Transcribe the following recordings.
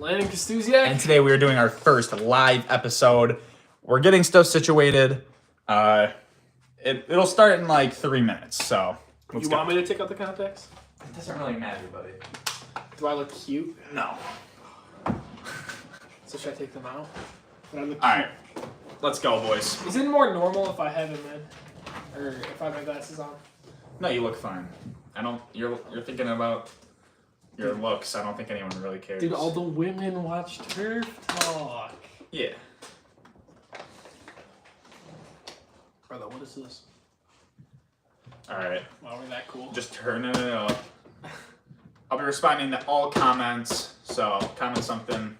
Landon Kostusiak. And today we are doing our first live episode. We're getting stuff situated. It'll start in like 3 minutes, so let's go. Want me to take out the contacts? It doesn't really matter, buddy. Do I look cute? No. So should I take them out? Do I look cute? Alright, let's go, boys. Is it more normal if I have them in? Or if I have my glasses on? No, you look fine. You're thinking about your looks. I don't think anyone really cares. Dude, all the women watch Turf Talk. Yeah. Brother, what is this? Alright. Why are we that cool? Just turning it up. I'll be responding to all comments, so comment something.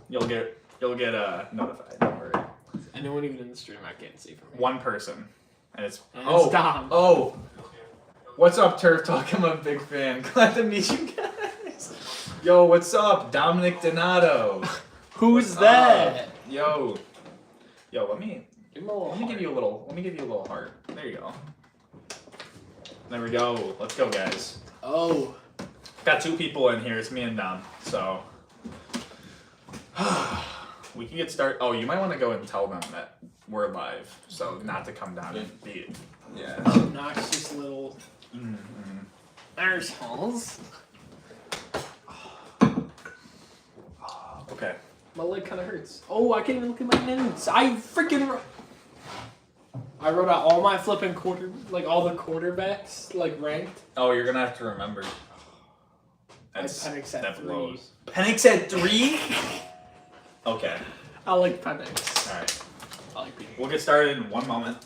You'll get notified. Don't worry. Anyone even in the stream I can't see from here. One person, and it's Dom. Oh, what's up, Turf Talk? I'm a big fan. Glad to meet you guys. Yo, what's up, Dominic Donato? Who's What's that? up? Yo, let me Give him a little give you a little. Let me give you a little heart. There you go. There we go. Let's go, guys. Oh. Got 2 people in here. It's me and Dom. So we can get started. Oh, you might want to go and tell them that we're live, so not to come down and be. Yeah. Obnoxious little arseholes. Okay. My leg kind of hurts. Oh, I can't even look at my notes. I wrote out all my flipping all the quarterbacks, ranked. Oh, you're gonna have to remember. Penix at that 3. blows. Penix at 3? Okay. I like Penix. Alright. I like Penix. We'll get started in 1 moment.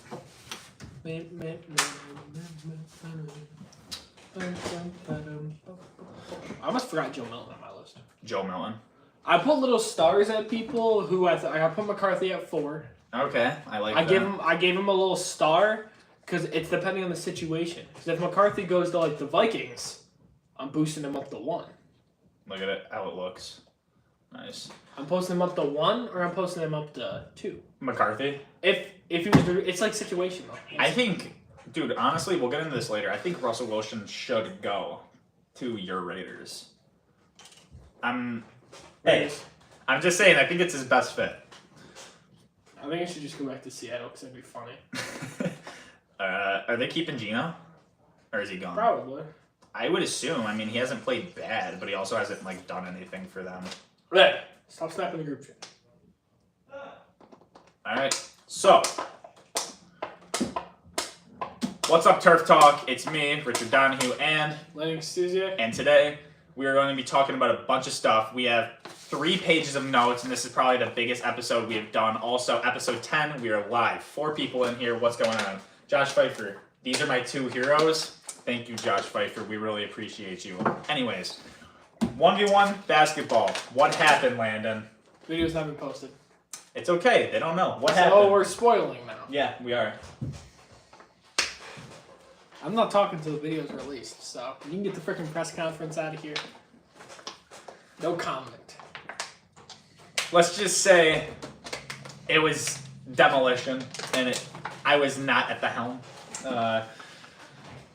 I almost forgot Joe Milton on my list. Joe Milton. I put little stars at people who I put McCarthy at 4. Okay, I like I that. gave him a little star because it's depending on the situation. Because if McCarthy goes to the Vikings, I'm boosting him up to 1. Look at it, how it looks. Nice. I'm posting him up to 1 or I'm posting him up to 2. McCarthy? If he was, it's situational. I think, dude, honestly, we'll get into this later. I think Russell Wilson should go to your Raiders. I'm just saying, I think it's his best fit. I think I should just go back to Seattle because that'd be funny. Are they keeping Geno? Or is he gone? Probably. I would assume. I mean, he hasn't played bad, but he also hasn't done anything for them. Right. Stop snapping the group chat. All right. So, what's up, Turf Talk? It's me, Richard Donahue, and Landon Kostusiak. And today we are going to be talking about a bunch of stuff. We have 3 pages of notes, and this is probably the biggest episode we have done. Also, episode 10, we are live. 4 people in here. What's going on? Josh Pfeiffer. These are my 2 heroes. Thank you, Josh Pfeiffer. We really appreciate you. Anyways, 1v1 basketball. What happened, Landon? Videos haven't been posted. It's okay. They don't know. What happened? Oh, we're spoiling now. Yeah, we are. I'm not talking till the video's released, so you can get the freaking press conference out of here. No comment. Let's just say it was demolition, and I was not at the helm.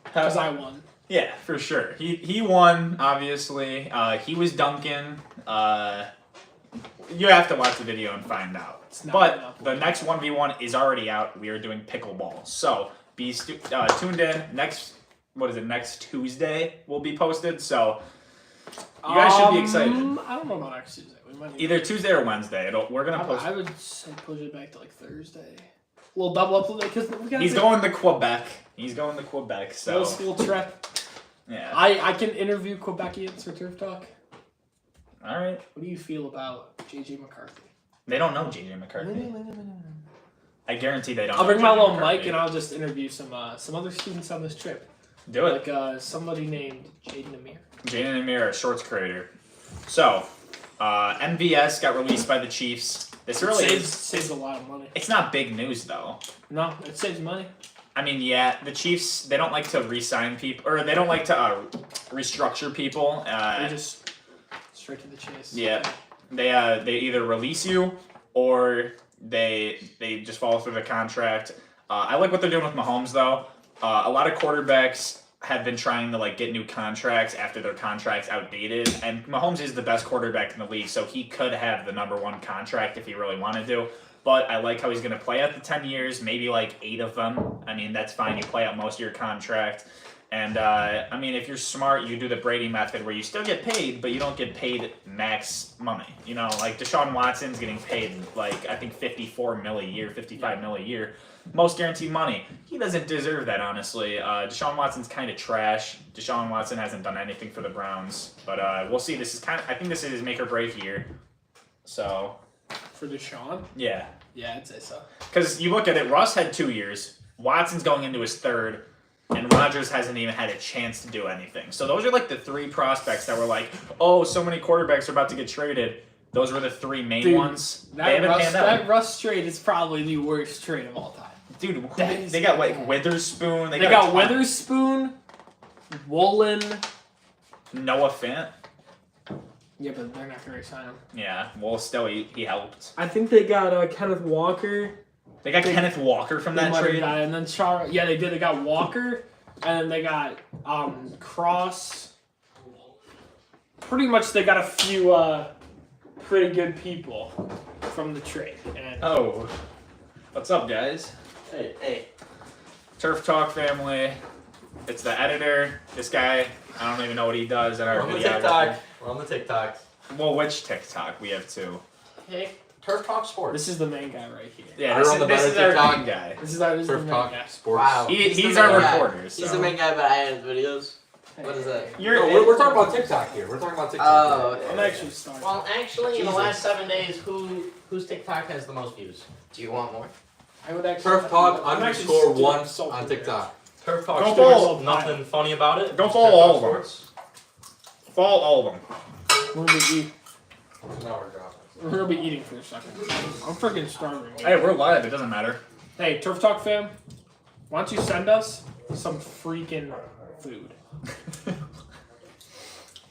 Because I won. Yeah, for sure. He won, obviously. He was dunking. You have to watch the video and find out. But the next 1v1 is already out. We are doing pickleball. So be tuned in. Next Tuesday will be posted. So you guys should be excited. I don't know about next Tuesday. We might Either Tuesday or Wednesday. We're going to post. I would say push it back to Thursday. We'll double up because we got. He's going to Quebec. So school trip. Yeah. I can interview Quebecians for Turf Talk. All right. What do you feel about JJ McCarthy? They don't know JJ McCarthy. I guarantee they don't. I'll bring know my J.J. little McCarthy. mic and I'll just interview some other students on this trip. Do it. Somebody named Jaden Amir. Jaden Amir, shorts creator. So, MVS got released by the Chiefs. This really saves a lot of money. It's not big news though. No, it saves money. I mean, yeah, the Chiefs, they don't like to re-sign people, or they don't like to restructure people. They just straight to the chase. Yeah, they either release you or they just follow through the contract. I like what they're doing with Mahomes though. A lot of quarterbacks have been trying to like get new contracts after their contracts outdated, and Mahomes is the best quarterback in the league, so he could have the #1 contract if he really wanted to. But I like how he's going to play out the 10 years, maybe like 8 of them. I mean, that's fine. You play out most of your contract. And, I mean, if you're smart, you do the Brady method where you still get paid, but you don't get paid max money. You know, like Deshaun Watson's getting paid, like, I think $54 million a year, $55 million a year. Most guaranteed money. He doesn't deserve that, honestly. Deshaun Watson's kind of trash. Deshaun Watson hasn't done anything for the Browns. But we'll see. This is I think this is his make or break year. So. For Deshaun? Yeah. Yeah, I'd say so. Because you look at it, Russ had 2 years. Watson's going into his 3rd. And Rodgers hasn't even had a chance to do anything. So those are like the 3 prospects that were like, oh, so many quarterbacks are about to get traded. Those were the 3 main ones. That Russ trade is probably the worst trade of all time. Dude, they got like Witherspoon. They got Witherspoon, Woolen. Noah Fant. Yeah, but they're not going to sign him. Yeah, well, still, he helped. I think they got Kenneth Walker. They got Kenneth Walker from that trade. And then they did. They got Walker, and then they got Cross. Pretty much, they got a few pretty good people from the trade. And oh, what's up, guys? Hey. Turf Talk family. It's the editor. This guy, I don't even know what he does. We're on the TikTok. We're on the TikTok. Well, which TikTok? We have 2. Hey. Turf Talk Sports. This is the main guy right here. Yeah, We're on the this is better our TikTok main guy. This is the Turf main Talk guy. Sports. Wow. He's our reporter. So. He's the main guy, but I edit videos. What is that? No, we're talking about TikTok here. We're talking about TikTok. Oh, okay. I'm actually starting. Well, actually, in the Jesus. last 7 days, whose TikTok has the most views? Do you want more? I would actually. Turf Talk I'm actually _1 so on good. TikTok. Turf Go Talk follow- Sports, nothing funny about it. Go Just follow Turf all Talk of them. Sports. Follow all of them. We're gonna be Now we're dropping. We're gonna be eating for a second. I'm freaking starving. Hey, we're live. It doesn't matter. Hey, Turf Talk fam, why don't you send us some freaking food?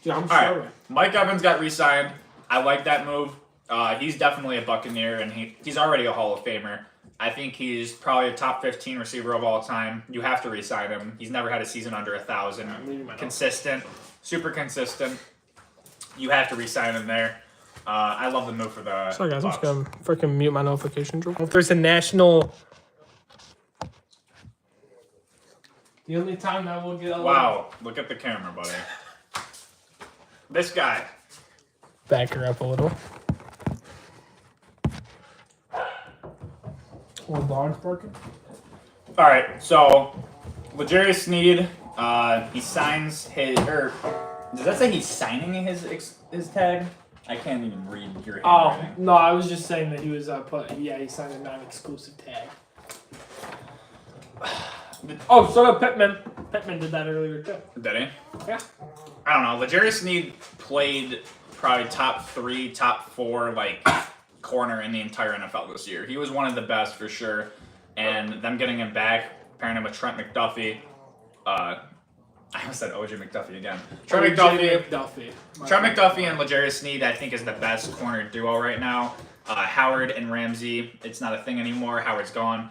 Dude, I'm All right. starving. Mike Evans got re-signed. I like that move. He's definitely a Buccaneer, and he's already a Hall of Famer. I think he's probably a top 15 receiver of all time. You have to re-sign him. He's never had a season under 1,000. I'm leaving my notes. Consistent, super consistent. You have to re-sign him there. I love the move for the Sorry guys, I'm Bucs. just gonna freaking mute my notifications. If there's a national. The only time that we'll get a Wow, look at the camera, buddy. This guy. Back her up a little. Well, Dawn's working. All right, so L'Jarius Sneed, he signs his, or does that say he's signing his tag? I can't even read your Oh handwriting. no, I was just saying that he was he signed a non-exclusive tag. Oh, so did Pittman. Pittman did that earlier too. Did he? Yeah. I don't know. L'Jarius Sneed played probably top 3, top 4, like corner in the entire NFL this year. He was one of the best for sure, and them getting him back, pairing him with Trent McDuffie. I almost said OJ McDuffie again. Trent McDuffie and L'Jarius Sneed, I think, is the best corner duo right now. Howard and Ramsey, it's not a thing anymore. Howard's gone.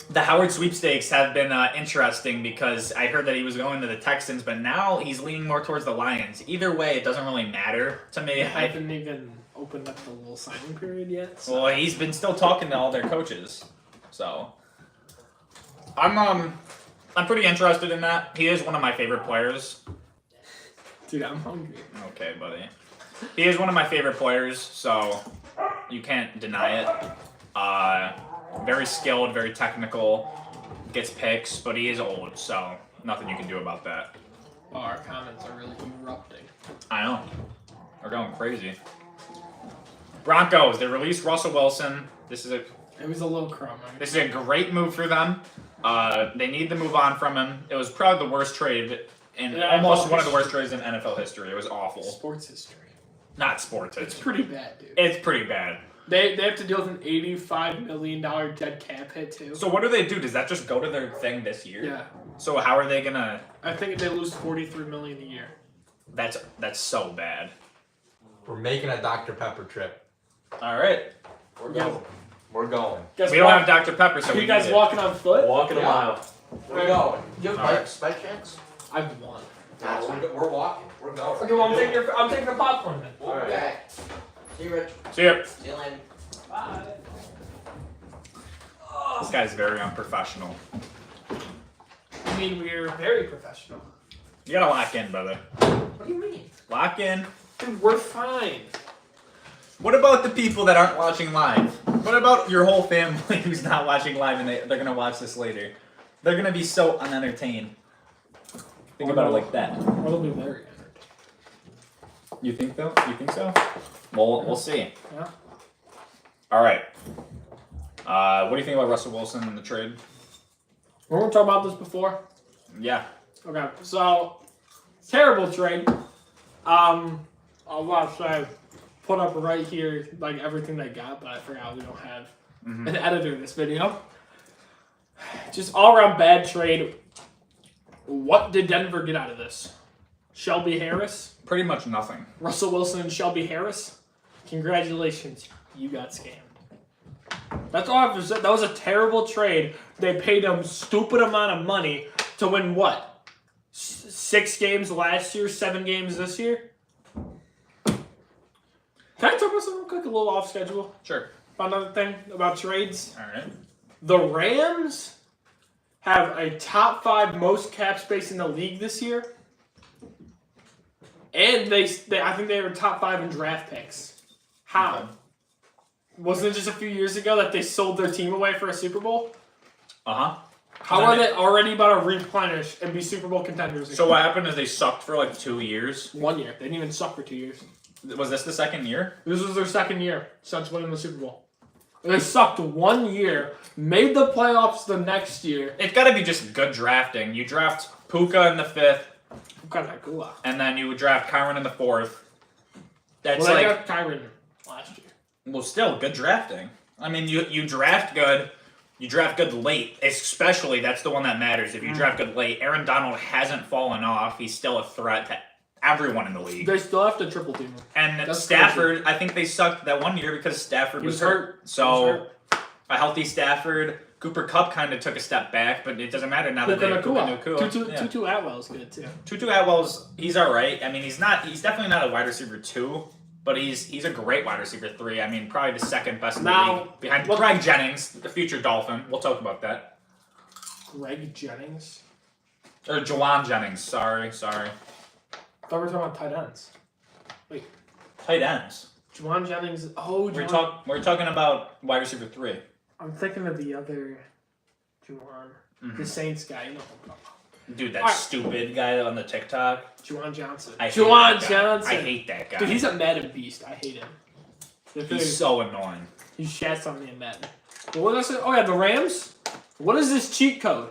The Howard sweepstakes have been interesting because I heard that he was going to the Texans, but now he's leaning more towards the Lions. Either way, it doesn't really matter to me. I haven't even opened up the little signing period yet. So. Well, he's been still talking to all their coaches, so I'm pretty interested in that. He is one of my favorite players. Dude, I'm hungry. Okay, buddy. He is one of my favorite players, so you can't deny it. Very skilled, very technical, gets picks, but he is old, so nothing you can do about that. Oh, our comments are really erupting. I know. They're going crazy. Broncos, they released Russell Wilson. This is a little crumb. This is a great move for them. They need to move on from him. It was probably the worst trade almost one of the worst trades in NFL history. It was awful. Sports history. Not sports It's history. pretty bad, dude. It's pretty bad. They have to deal with an $85 million dead cap hit too. So what do they do? Does that just go to their thing this year? Yeah, So how are they gonna? I think they lose $43 million a year. That's so bad. We're making a Dr. Pepper trip. All right. We're Yes. going. We're going. Guys We don't have Dr. Pepper, so Are we you guys need it. walking on foot? Walking a Yeah. mile. We're going. Do you have Alright. bikes by chance? I've won. No, we're walking. We're going. Okay, well I'm taking the popcorn then. We'll be Alright. back. See you, Rich. See ya. See you later. Bye. This guy's very unprofessional. I mean, we're very professional. You gotta lock in, brother. What do you mean? Lock in. Dude, we're fine. What about the people that aren't watching live? What about your whole family who's not watching live and they're gonna watch this later? They're gonna be so unentertained. Think about it like that. Or they'll be very entered. You think so? You think so? Well, we'll see. Yeah. All right. What do you think about Russell Wilson in the trade? We're gonna talk about this before. Yeah. Okay, so terrible trade. I'll watch. I put up right here like everything they got, but I forgot we don't have Mhm. an editor in this video. Just all around bad trade. What did Denver get out of this? Shelby Harris, Pretty much nothing. Russell Wilson, and Shelby Harris. Congratulations, you got scammed. That's all I have to say. That was a terrible trade. They paid him stupid amount of money to win what? 6 games last year, 7 games this year? Can I talk about something real quick, a little off schedule? Sure. About another thing about trades? All right. The Rams have a top 5 most cap space in the league this year. And they I think they were top 5 in draft picks. How? Okay. Wasn't it just a few years ago that they sold their team away for a Super Bowl? Uh-huh. How are they already about to replenish and be Super Bowl contenders? So what happened is they sucked for like 2 years. 1 year. They didn't even suck for 2 years. Was this the second year? This was their second year since winning the Super Bowl. They sucked 1 year, made the playoffs the next year. It's got to be just good drafting. You draft Puka in the 5th, Cool. and then you would draft Kyron in the 4th. That's Well, they like, got Kyron last year. well, still good drafting. I mean, you draft good. You draft good late, especially that's the one that matters. If you draft good late, Aaron Donald hasn't fallen off. He's still a threat to everyone in the league. They still have to triple team him. And That's Stafford, I think they sucked that 1 year because Stafford He was was hurt. hurt. So a healthy Stafford, Cooper Kupp kind of took a step back, but it doesn't matter now that they have Puka Nacua. Yeah. Tutu Atwell's good too. Tutu Atwell's he's all right. I mean, he's definitely not a wide receiver 2, but he's a great wide receiver 3. I mean, probably the second best in the Now, league behind what- Greg Jennings, the future Dolphin. We'll talk about that. Greg Jennings. Or Jawan Jennings. Sorry. I thought we were talking about tight ends. Tight ends. Juwan Jennings. Oh, We're talking about wide receiver 3. I'm thinking of the other Juwan. The Saints guy. You know who I'm talking about. Dude, that Alright. stupid guy on the TikTok. Juwan Johnson. I hate Juwan that guy. Johnson. I hate that guy. Dude, he's a Madden beast. I hate him. He's so annoying. He shats on me in Madden. But what did I say? Oh yeah, the Rams. What is this cheat code?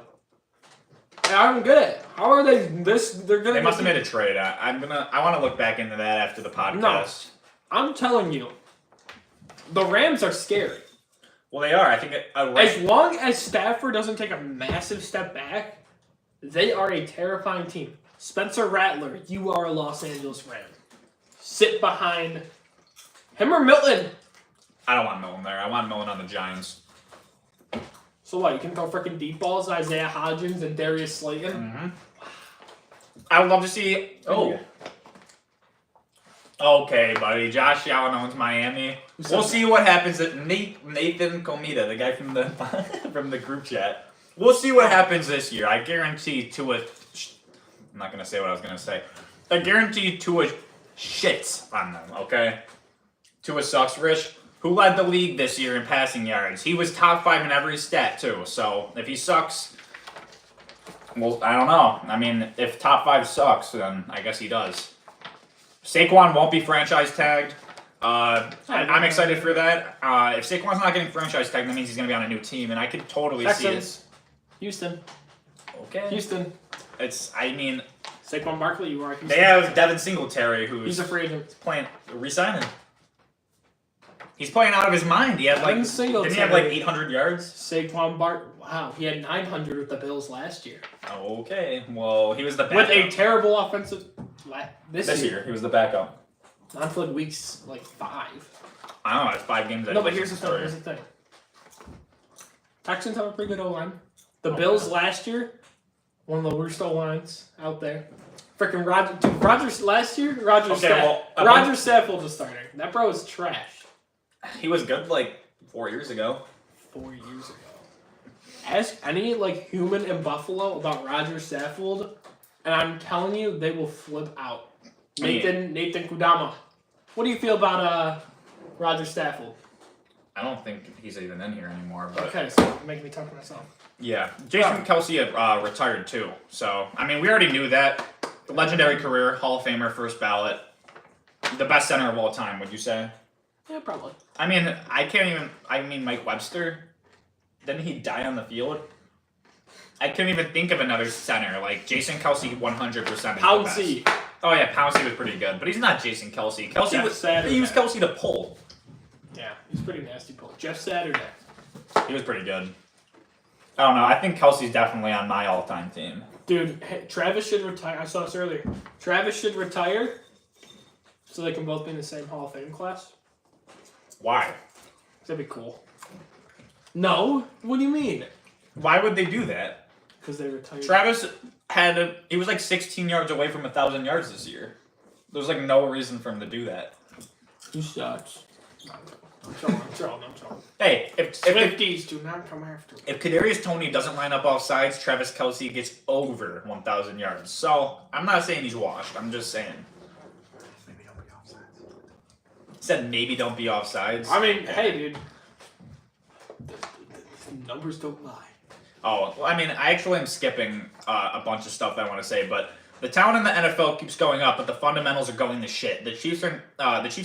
I don't get it. How are they this? They're gonna. They must have made a trade. I want to look back into that after the podcast. I'm telling you, the Rams are scary. Well, they are. I think As long as Stafford doesn't take a massive step back, they are a terrifying team. Spencer Rattler, you are a Los Angeles Ram. Sit behind him or Milton. I don't want Milton there. I want Milton on the Giants. So what? You can throw freaking deep balls, Isaiah Hodgins and Darius Slayton. Mm-hmm. I would love to see. Oh. Okay, buddy. Josh Allen owns Miami. We'll see what happens at Nathan Comita, the guy from the from the group chat. We'll see what happens this year. I guarantee Tua. I'm not gonna say what I was gonna say. I guarantee Tua shits on them. Okay. Tua sucks. Rich, who led the league this year in passing yards? He was top 5 in every stat too. So if he sucks, well, I don't know. I mean, if top 5 sucks, then I guess he does. Saquon won't be franchise tagged. I'm excited for that. If Saquon's not getting franchise tagged, that means he's going to be on a new team, and I could totally see Texans. Houston. it. Okay. Houston. I mean, Saquon Barkley, you are. Houston. they have Devin Singletary, He's who's a free agent. playing, resigning. He's playing out of his mind. He had like, Devin Singletary. didn't he have like 800 yards? Saquon Bart. Wow, he had 900 with the Bills last year. Okay. Well, he was the With backup. a terrible offensive. This year. He was the backup. Not for weeks like 5. I don't know. It's 5 games. No, but here's the thing. Texans have a pretty good O-line. The Bills last year, one of the worst O-lines out there. Freaking Rodgers last year, Rodgers Saffold was starting. That bro is trash. He was good like 4 years ago. 4 years ago. Ask any human in Buffalo about Rodgers Saffold, and I'm telling you, they will flip out. Nathan Kudama. What do you feel about Rodgers Saffold? I don't think he's even in here anymore. But Okay, so make me talk to myself. yeah, Jason Kelsey retired too. So I mean, we already knew that. Legendary career, Hall of Famer, first ballot, the best center of all time. Would you say? Yeah, probably. I mean, I can't even. I mean, Mike Webster. Didn't he die on the field? I couldn't even think of another center like Jason Kelsey. 100%. Pouncey. Oh yeah, Pouncey was pretty good, but he's not Jason Kelsey. Kelsey Jeff was. Saturday. He used Kelsey to pull. Yeah, he's pretty nasty pull. Jeff Saturday. He was pretty good. I don't know. I think Kelsey's definitely on my all-time team. Dude, hey, Travis should retire. I saw this earlier. Travis should retire so they can both be in the same Hall of Fame class. Why? That'd be cool. No? What do you mean? Why would they do that? Because they retired. Travis he was like 16 yards away from 1,000 yards this year. There's like no reason for him to do that. He sucks. I'm trolling. Hey, if 50s do not come after me. if Kadarius Toney doesn't line up off sides, Travis Kelsey gets over 1,000 yards. So I'm not saying he's washed. I'm just saying. Maybe don't be offsides. Said maybe don't be offsides. I mean, hey, dude. The numbers don't lie. Oh, well, I mean, I actually am skipping a bunch of stuff that I want to say, but the talent in the NFL keeps going up, but the fundamentals are going to shit. The Chiefs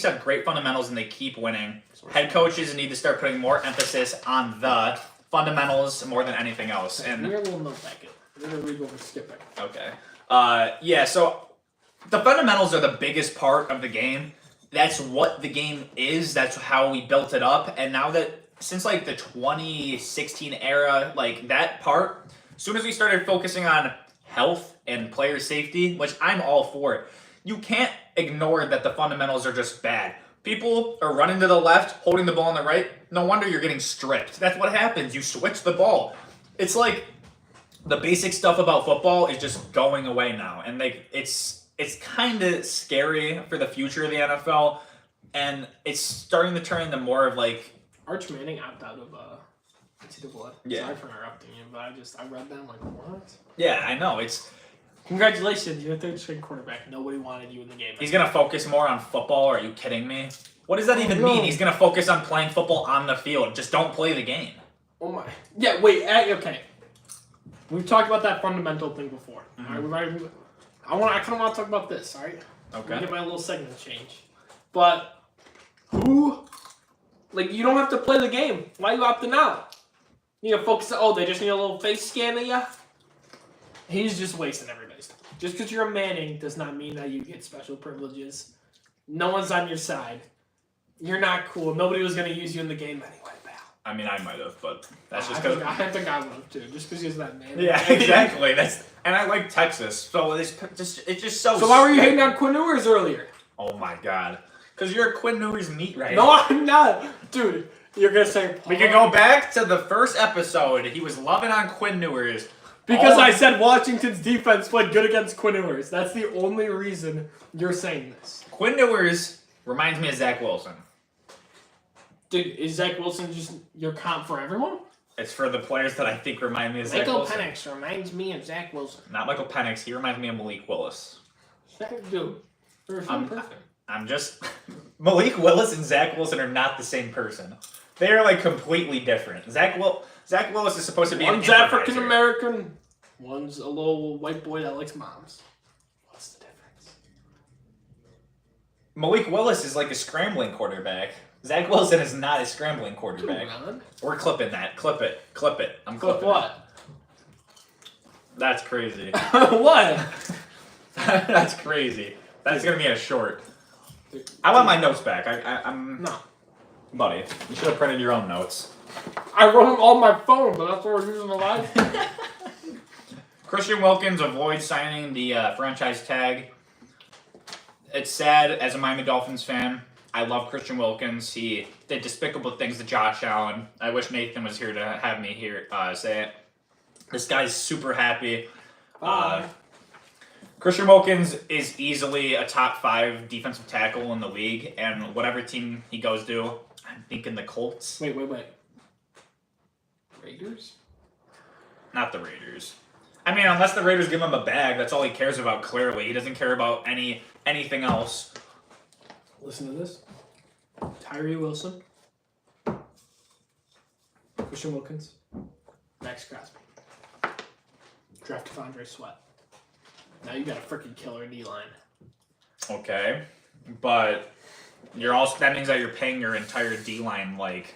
have great fundamentals and they keep winning. Head coaches need to start putting more emphasis on the fundamentals more than anything else. And We're a little note back in. We're going to read over skipping. okay, yeah. So the fundamentals are the biggest part of the game. That's what the game is. That's how we built it up. And now that since like the 2016 era, like that part, as soon as we started focusing on health and player safety, which I'm all for, you can't ignore that the fundamentals are just bad. People are running to the left, holding the ball on the right. No wonder you're getting stripped. That's what happens. You switch the ball. It's like the basic stuff about football is just going away now, and like it's kind of scary for the future of the NFL, and it's starting to turn into more of like Arch Manning opted out of NCAA. Yeah. Sorry for interrupting you, but I read that. I'm like, what? yeah, I know it's. Congratulations, you're a third string quarterback. Nobody wanted you in the game. He's gonna focus more on football. Are you kidding me? What does that even no. mean? He's gonna focus on playing football on the field. Just don't play the game. Oh my. Yeah. Wait. Okay. We've talked about that fundamental thing before. Mhm. All right. I kind of want to talk about this. All right. Okay. Get my little segment change. But who? Like, you don't have to play the game. Why are you opting out? You need to focus. They just need a little face scan of you. He's just wasting everybody's time. Just because you're a Manning does not mean that you get special privileges. No one's on your side. You're not cool. Nobody was going to use you in the game anyway, pal. I mean, I might have, but that's just I because. think I would have too. Just because he's that man. Yeah, exactly. And I like Texas, so it's just so. So why were you hating on Quinn Ewers earlier? Oh my god, because you're a Quinn Ewers meat right No, I'm not. Dude, you're going to say... We can go back to the first episode. He was loving on Quinn Ewers. Because I said Washington's defense played good against Quinn Ewers. That's the only reason you're saying this. Quinn Ewers reminds me of Zach Wilson. Dude, is Zach Wilson just your comp for everyone? It's for the players that I think remind me of Zach Michael Wilson. Penix reminds me of Zach Wilson. Not Michael Penix. He reminds me of Malik Willis. Dude, you're a I'm- person. I'm just Malik Willis and Zach Wilson are not the same person. They are like completely different. Zach Willis is supposed to be One's an improviser. African American, one's a little white boy that likes moms. What's the difference? Malik Willis is like a scrambling quarterback. Zach Wilson is not a scrambling quarterback. Dude, We're clipping that. Clip it. I'm Clip clipping what? it. That's crazy. What? That's crazy. That's gonna be a short. I want my notes back. I'm No. buddy. You should have printed your own notes. I wrote them on my phone, but that's what we're using the live. Christian Wilkins avoids signing the franchise tag. It's sad as a Miami Dolphins fan. I love Christian Wilkins. He did despicable things to Josh Allen. I wish Nathan was here to have me say it. This guy's super happy. Bye. Christian Wilkins is easily a top 5 defensive tackle in the league, and whatever team he goes to, I'm thinking the Colts. Wait. Raiders? Not the Raiders. I mean, unless the Raiders give him a bag, that's all he cares about, clearly. He doesn't care about anything else. Listen to this. Tyree Wilson. Christian Wilkins. Max Crosby. Draft Devondre Sweat. Now you got a freaking killer D-line. Okay. But that means that you're paying your entire D-line, like,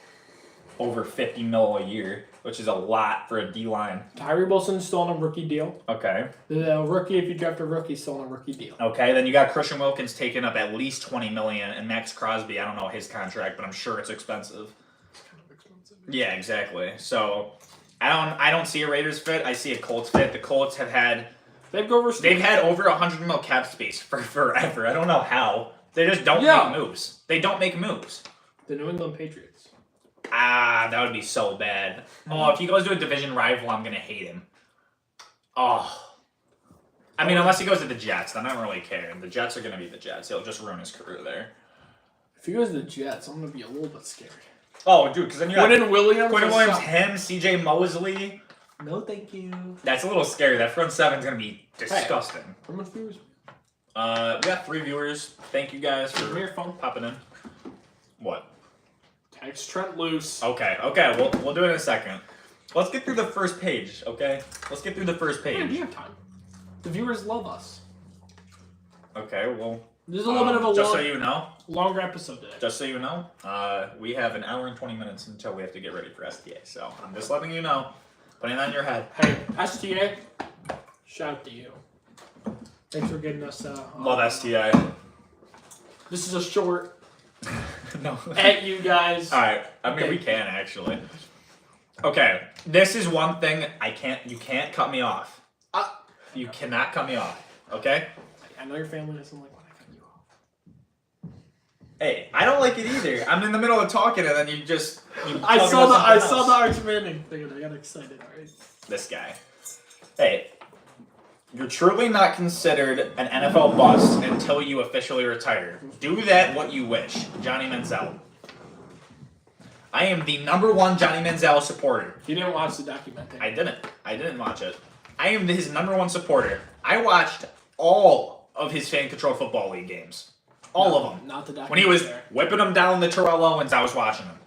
over $50 million a year, which is a lot for a D-line. Tyree Wilson's still on a rookie deal. Okay. The rookie, if you draft a rookie, still on a rookie deal. Okay, then you got Christian Wilkins taking up at least $20 million, and Max Crosby, I don't know his contract, but I'm sure it's expensive. It's kind of expensive. Yeah, exactly. So I don't see a Raiders fit. I see a Colts fit. The Colts have had They've over. They've had over $100 million cap space for forever. I don't know how. They just don't Yeah. make moves. They don't make moves. The New England Patriots. That would be so bad. Oh, if he goes to a division rival, I'm gonna hate him. Oh. I mean, unless he goes to the Jets, then I don't really care. The Jets are gonna be the Jets. He'll just ruin his career there. If he goes to the Jets, I'm gonna be a little bit scared. Oh, dude, because then you got Quinton Williams. Quinton Williams, him, C.J. Mosley. No, thank you. That's a little scary. That front seven's gonna be disgusting. How much viewers? We got 3 viewers. Thank you guys Give me for your phone. popping in. What? Text Trent Loose. Okay. We'll do it in a second. Let's get through the first page, okay? Let's get through the first Yeah, page. you have time. The viewers love us. Okay, well. There's a little bit of a just so you know, longer episode today. just so you know, we have an hour and 20 minutes until we have to get ready for STA. So I'm just letting you know, putting it on your head. Hey, STA, shout out to you. Thanks for getting us. Love STA. This is a short No. at you guys. All right. I mean, Okay. we can actually. Okay, this is one thing you can't cut me off. You cannot cut me off. Okay. I know your family doesn't like when I cut you off. Hey, I don't like it either. I'm in the middle of talking and then you I talk saw about the something else. Arch Manning thing and I got excited. All right. This guy. Hey, you're truly not considered an NFL bust until you officially retire. Do that what you wish. Johnny Manziel. I am the #1 Johnny Manziel supporter. You didn't watch the documentary. I didn't watch it. I am his #1 supporter. I watched all of his fan-controlled football league games. All of them. Not the documentary. When he was whipping them down the Terrell Owens, I was watching them.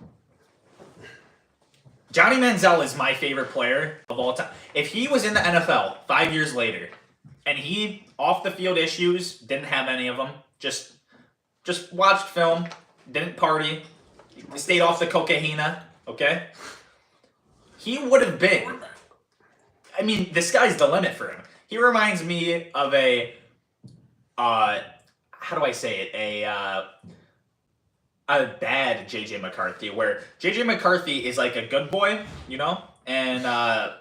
Johnny Manziel is my favorite player of all time. If he was in the NFL 5 years later, and he, off the field issues, didn't have any of them, just watched film, didn't party, stayed off the cocaina, okay? He would have been. I mean, the sky's the limit for him. He reminds me of a, how do I say it? A bad JJ McCarthy, where JJ McCarthy is like a good boy, you know? And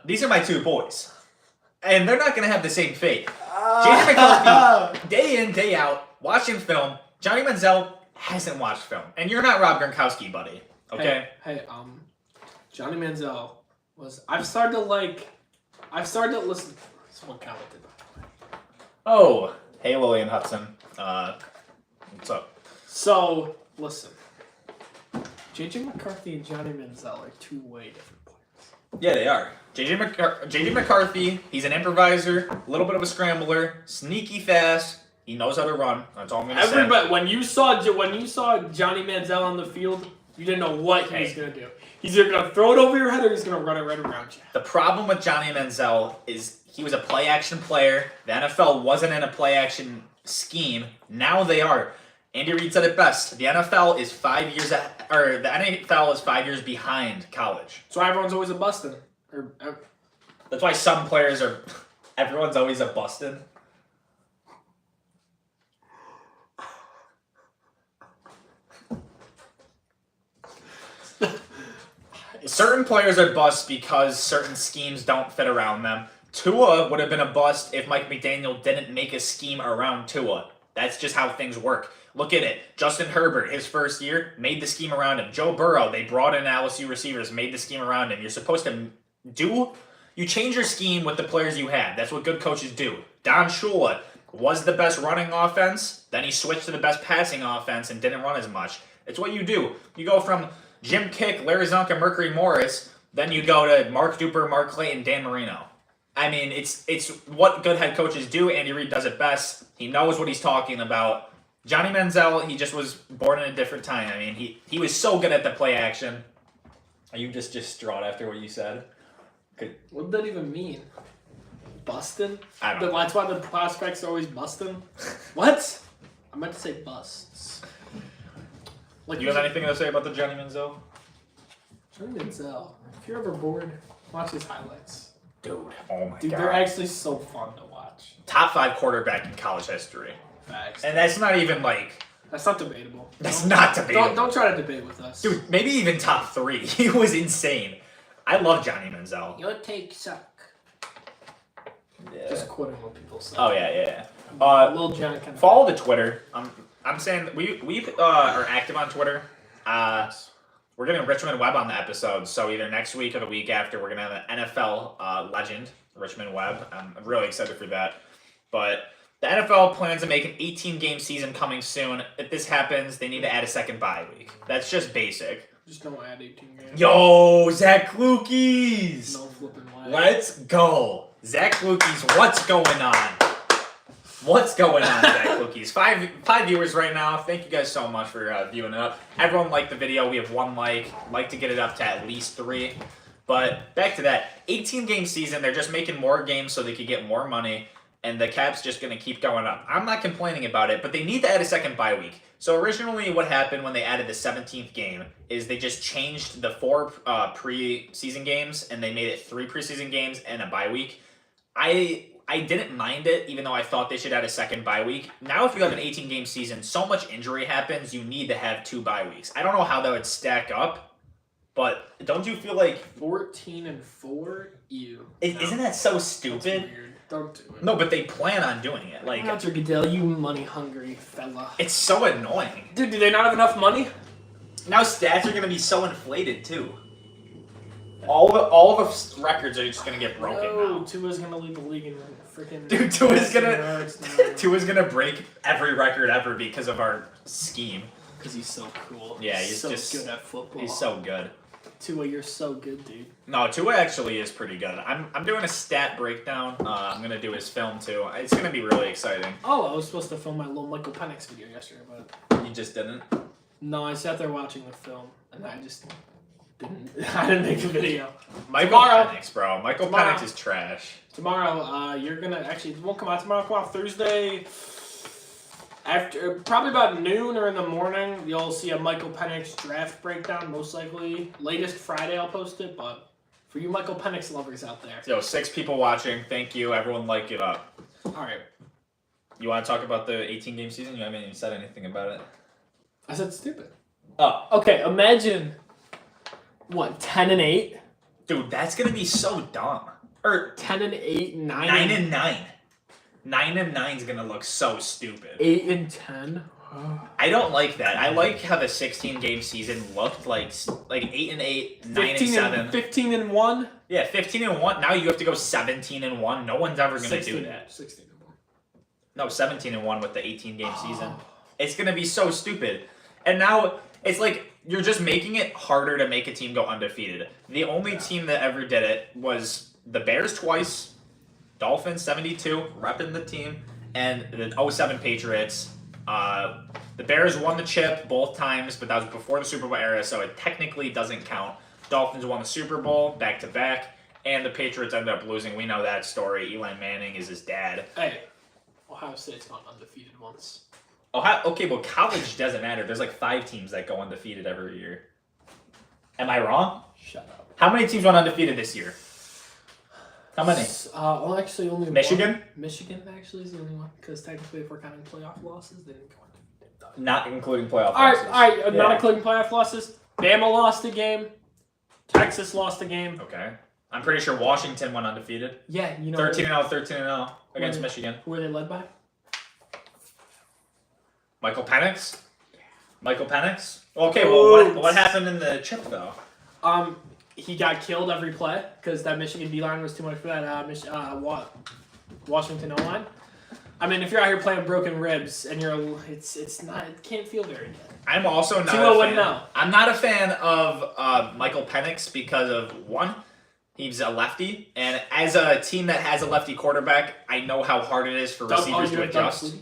these are my 2 boys. And they're not going to have the same fate. JJ McCarthy, day in, day out, watching film. Johnny Manziel hasn't watched film. And you're not Rob Gronkowski, buddy. Okay? Hey, Johnny Manziel was. I've started to listen. Someone commented. Oh, hey, Lillian Hudson. What's up? So, listen. JJ McCarthy and Johnny Manziel are 2 way different players. Yeah, they are. JJ McCarthy, he's an improviser, a little bit of a scrambler, sneaky fast. He knows how to run. That's all I'm gonna say. Everybody, when you saw Johnny Manziel on the field, you didn't know what he was gonna do. He's either gonna throw it over your head or he's gonna run it right around you. The problem with Johnny Manziel is he was a play-action player. The NFL wasn't in a play-action scheme. Now they are. Andy Reid said it best. The NFL is 5 years the NFL is 5 years behind college. So everyone's always a bustin'. That's why some players are. Everyone's always a busted. Certain players are bust because certain schemes don't fit around them. Tua would have been a bust if Mike McDaniel didn't make a scheme around Tua. That's just how things work. Look at it. Justin Herbert, his first year, made the scheme around him. Joe Burrow, they brought in LSU receivers, made the scheme around him. You're supposed to do You change your scheme with the players you have. That's what good coaches do. Don Shula was the best running offense. Then he switched to the best passing offense and didn't run as much. It's what you do. You go from Jim Kick, Larry Zonka, Mercury Morris. Then you go to Mark Duper, Mark Clayton, Dan Marino. I mean, it's what good head coaches do. Andy Reid does it best. He knows what he's talking about. Johnny Manziel, he just was born in a different time. I mean, he was so good at the play action. Are you just distraught after what you said? What did that even mean? Bustin'? I don't know. That's why the prospects are always bustin'? What? I meant to say busts. Like You have anything to say about the Johnny Manziel? Johnny Manziel. If you're ever bored, watch his highlights. Dude, oh my Dude, god. they're actually so fun to watch. Top 5 quarterback in college history. Facts. And that's not even like, That's not debatable. that's not debatable. Don't try to debate with us. Dude, maybe even top 3. He was insane. I love Johnny Manziel. Your take suck. Just quoting what people say. Oh yeah. Lil John kind of Follow the Twitter. I'm saying we are active on Twitter. We're getting Richmond Webb on the episode, so either next week or the week after, we're gonna have an NFL legend, Richmond Webb. I'm really excited for that. But the NFL plans to make an 18-game season coming soon. If this happens, they need to add a second bye week. That's just basic. Just don't add 18 games. Yo, Zach Klukies! No flipping way. Let's go. Zach Klukies, what's going on? What's going on, Zach Klukies? Five viewers right now. Thank you guys so much for viewing it up. Everyone liked the video. We have 1 like. Like to get it up to at least 3. But back to that. 18-game season. They're just making more games so they could get more money. And the cap's just going to keep going up. I'm not complaining about it, but they need to add a second bye week. So originally what happened when they added the 17th game is they just changed the 4 preseason games and they made it 3 preseason games and a bye week. I didn't mind it, even though I thought they should add a second bye week. Now if you have an 18-game season, so much injury happens, you need to have 2 bye weeks. I don't know how that would stack up, but don't you feel like 14-4? Ew. Isn't that so That's stupid? weird. Don't do it. No, but they plan on doing it. Like, Roger Goodell, you money hungry fella. it's so annoying. Dude, do they not have enough money? Now stats are gonna be so inflated too. All the records are just gonna get broken Oh, now. Tua's gonna lead the league in freaking. Dude, Tua's gonna yards now. Tua's gonna break every record ever because of our scheme. Because he's so cool. Yeah, he's so just- good at football. He's so good. Tua, you're so good, dude. No, Tua actually is pretty good. I'm doing a stat breakdown. I'm gonna do his film too. It's gonna be really exciting. Oh, I was supposed to film my little Michael Penix video yesterday, but You just didn't. no, I sat there watching the film and I just didn't. I didn't make a video. Michael Tomorrow. Penix, bro. Michael Tomorrow. Penix is trash. Tomorrow, you're gonna actually it won't come out tomorrow. Come out Thursday. After probably about noon or in the morning, you'll see a Michael Penix draft breakdown. Most likely, latest Friday I'll post it. But for you Michael Penix lovers out there, Yo, 6 people watching. Thank you. Everyone like it up. all right. You want to talk about the 18-game season? You haven't even said anything about it. I said stupid. Oh, Okay, imagine what 10-8, dude, that's gonna be so dumb. Or 10-8, 9-9. 9-9 is gonna look so stupid. 8-10. I don't like that. I like how the 16-game season looked like 8-8, 9-7. 15-1. Yeah, 15-1. Now you have to go 17-1. No one's ever gonna do that. 16-1. No, 17-1 with the 18-game season. It's gonna be so stupid. And now it's like you're just making it harder to make a team go undefeated. The only team that ever did it was the Bears twice, Dolphins 72, repping the team, and the 07 Patriots. The Bears won the chip both times, but that was before the Super Bowl era, so it technically doesn't count. Dolphins won the Super Bowl back to back, and the Patriots ended up losing. We know that story. Eli Manning is his dad. Hey, Ohio State's gone undefeated once. Okay, well, college doesn't matter. There's like 5 teams that go undefeated every year. Am I wrong? Shut up. How many teams went undefeated this year? How many? Well, actually, only Michigan? one. Michigan actually is the only one because technically, if we're counting playoff losses, they didn't go undefeated. Not including playoff All losses. right, not Yeah. including playoff losses. Bama lost a game. Texas lost a game. Okay. I'm pretty sure Washington went undefeated. Yeah, you know. 13-0, 13-0 against Who- Michigan. Who are they led by? Michael Penix? Michael Penix? Okay, well, what happened in the chip, though? he got killed every play because that Michigan D-line was too much for that Washington O-line. I mean, if you're out here playing broken ribs and it can't feel very good. I'm also not Tua a wouldn't fan. know. I'm not a fan of Michael Penix because of one, he's a lefty, and as a team that has a lefty quarterback, I know how hard it is for receivers to adjust.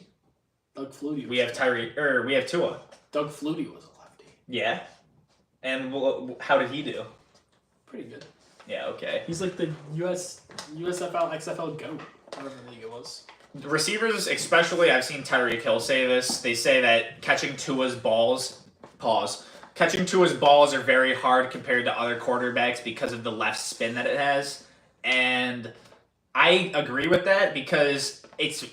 Doug Flutie. We have we have Tua. Doug Flutie was a lefty. Yeah. And how did he do? Pretty good. Yeah, okay. He's like the USFL, XFL GOAT, whatever league it was. Receivers, especially, I've seen Tyreek Hill say this. They say that catching Tua's balls are very hard compared to other quarterbacks because of the left spin that it has. And I agree with that because it's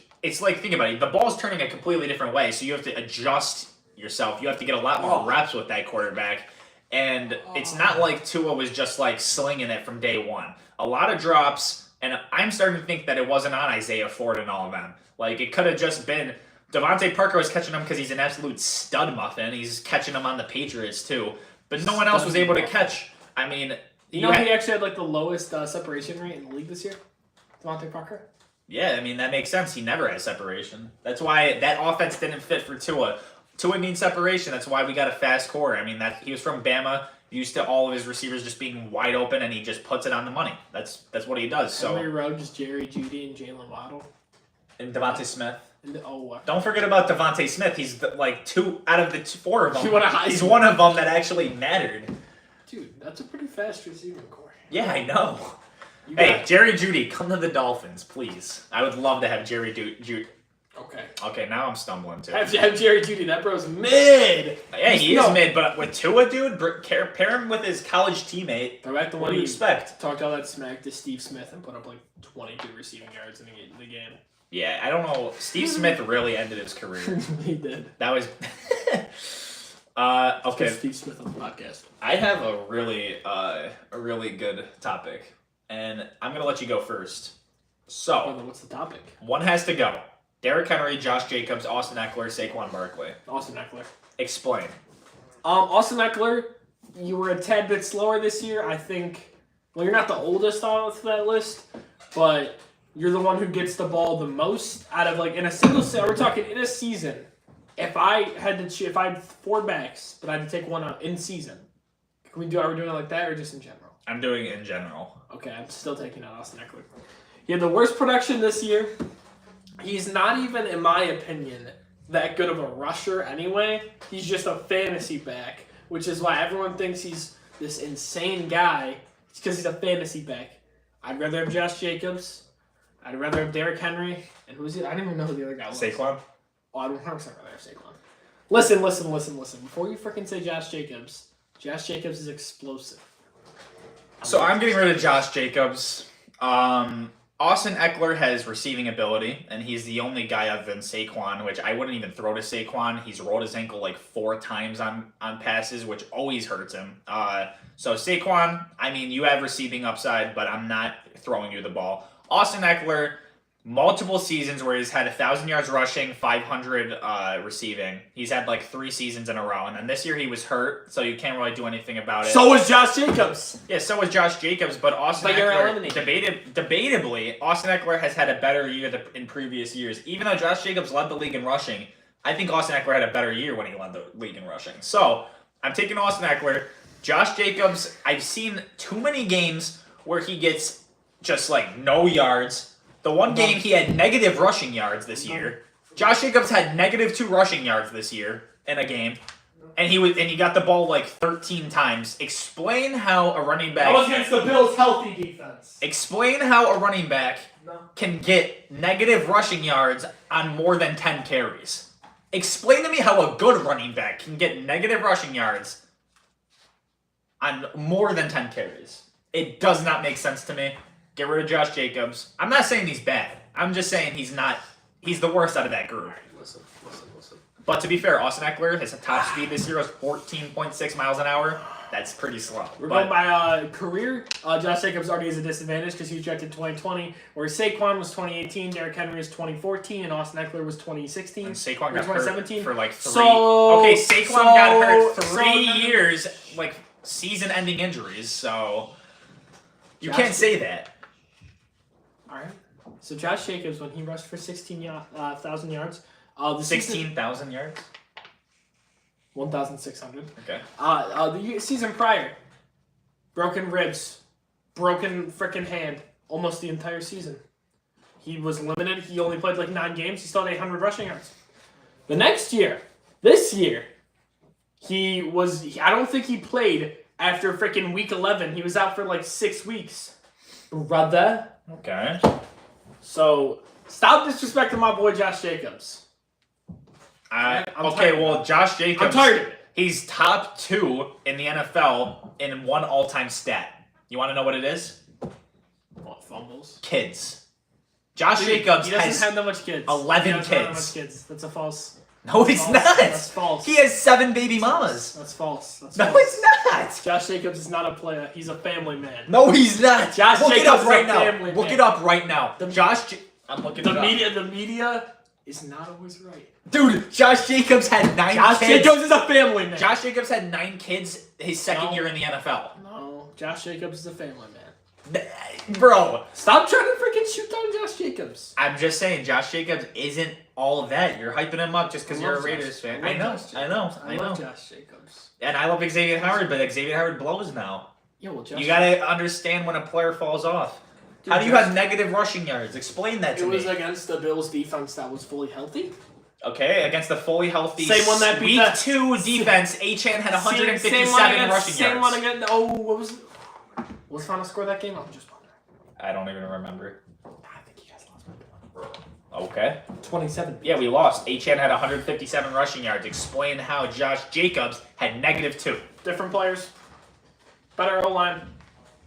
like, think about it. The ball's turning a completely different way, so you have to adjust yourself. You have to get a lot more reps with that quarterback. And it's not like Tua was just like slinging it from day one. A lot of drops. And I'm starting to think that it wasn't on Isaiah Ford and all of them. Like, it could have just been Devontae Parker was catching him because he's an absolute stud muffin. He's catching him on the Patriots, too. But no one else was able to catch. I mean... You know he actually had, like, the lowest separation rate in the league this year? Devontae Parker? Yeah, I mean, that makes sense. He never has separation. That's why that offense didn't fit for Tua. Tua needs separation. That's why we got a fast core. I mean, he was from Bama. Used to all of his receivers just being wide open, and he just puts it on the money. That's what he does. So Henry Ruggs, Jerry Jeudy, and Jalen Waddle. And Devontae Smith. Don't forget about Devontae Smith. He's like 2 out of the 4 of them. He's Heisman. one of them that actually mattered. Dude, that's a pretty fast receiving core. Yeah, I know. Hey, Jerry Jeudy, come to the Dolphins, please. I would love to have Jerry Jeudy. Okay, now I'm stumbling too. Have Jerry Jeudy. That bro's mid. Yeah, he is mid, but with Tua, dude, pair him with his college teammate. They're back the What one do you expect? Talked all that smack to Steve Smith and put up like 22 receiving yards in the game. Yeah, I don't know. Steve Smith really ended his career. He did. That was... okay. Steve Smith on the podcast. I have a really good topic, and I'm going to let you go first. So, what's the topic? One has to go. Derrick Henry, Josh Jacobs, Austin Eckler, Saquon Barkley. Austin Eckler. Explain. Austin Eckler, you were a tad bit slower this year. I think, well, you're not the oldest on that list, but you're the one who gets the ball the most out of, like, in a single season. We're talking in a season. If I had 4 backs, but I had to take one out in season, are we doing it like that or just in general? I'm doing it in general. Okay, I'm still taking out Austin Eckler. He had the worst production this year. He's not even, in my opinion, that good of a rusher anyway. He's just a fantasy back, which is why everyone thinks he's this insane guy. It's because he's a fantasy back. I'd rather have Josh Jacobs. I'd rather have Derrick Henry. And who's it? I don't even know who the other guy was. Saquon? Oh, I'd 100% rather have Saquon. Listen. Before you freaking say Josh Jacobs is explosive. So I'm getting rid of Josh Jacobs. Austin Eckler has receiving ability, and he's the only guy other than Saquon, which I wouldn't even throw to Saquon. He's rolled his ankle like 4 times on passes, which always hurts him. So Saquon, I mean, you have receiving upside, but I'm not throwing you the ball. Austin Eckler, multiple seasons where he's had 1,000 yards rushing, 500 receiving. He's had like 3 seasons in a row, and then this year he was hurt, so you can't really do anything about it. So was Josh Jacobs. Yeah, so was Josh Jacobs, but Austin But you're Eckler, eliminated. debatably, Austin Eckler has had a better year in previous years. Even though Josh Jacobs led the league in rushing, I think Austin Eckler had a better year when he led the league in rushing. So, I'm taking Austin Eckler. Josh Jacobs, I've seen too many games where he gets just like no yards. The one game he had negative rushing yards this year. Josh Jacobs had -2 rushing yards this year in a game, and he got the ball like 13 times. Explain how a running back. That was against the Bills' healthy defense. Explain how a running back can get negative rushing yards on more than 10 carries. Explain to me how a good running back can get negative rushing yards on more than 10 carries. It does not make sense to me. Get rid of Josh Jacobs. I'm not saying he's bad. I'm just saying he's the worst out of that group. Listen. But to be fair, Austin Eckler, his top speed this year was 14.6 miles an hour. That's pretty slow. We're going by career. Josh Jacobs already has a disadvantage because he was drafted 2020, whereas Saquon was 2018, Derrick Henry was 2014, and Austin Eckler was 2016. And Saquon got 2017. hurt for like 3. Saquon got hurt 3 years. Like season-ending injuries, so you Josh- can't say that. All right. So Josh Jacobs, when he rushed for 16,000 yards, the season 16,000 yards. 1,600. Okay. The season prior, broken ribs, broken frickin' hand, almost the entire season. He was limited. He only played like 9 games. He still had 800 rushing yards. The next year, this year, I don't think he played after frickin' week 11. He was out for like 6 weeks. Brother. Okay. So, stop disrespecting my boy Josh Jacobs. I'm Okay, tired. well, Josh Jacobs. I'm tired of it. He's top 2 in the NFL in one all-time stat. You want to know what it is? What, fumbles? Kids. Josh Dude, Jacobs he doesn't has have that much kids. 11 He doesn't have that kids. much kids. That's a false. No, he's false. not. That's false. He has 7 baby mamas. That's false. That's No, false. it's not. Josh Jacobs is not a player. He's a family man. No, he's not. Josh Look it Jacobs up is a right now. family Look man. it up right now. The- I'm looking The it up. media is not always right. Dude, Josh Jacobs had 9 Josh kids. Jacobs is a family man. Josh Jacobs had 9 kids his second No. year in the NFL. No, Josh Jacobs is a family man. Bro, Stop trying to freaking shoot down Josh Jacobs. I'm just saying, Josh Jacobs isn't all of that. You're hyping him up just because I you're a love Raiders Josh- fan. I I love know, Josh I know, Jacobs. I love know. Josh Jacobs. And I love Xavier Howard, but Xavier Howard blows now. Yo, well, Josh. You gotta understand when a player falls off. Dude, How do you Josh- have negative rushing yards? Explain that It to was me. against the Bills defense that was fully healthy. Okay, against the fully healthy Same one that beat week the- 2 defense, Achan had 157 Same one against- rushing same yards. one again. Oh, what's the final score of that game? I'm just wondering. I don't even remember. I think you guys lost. Okay. 27. Yeah, we lost. Achan had 157 rushing yards. Explain how Josh Jacobs had -2. Different players. Better O-line.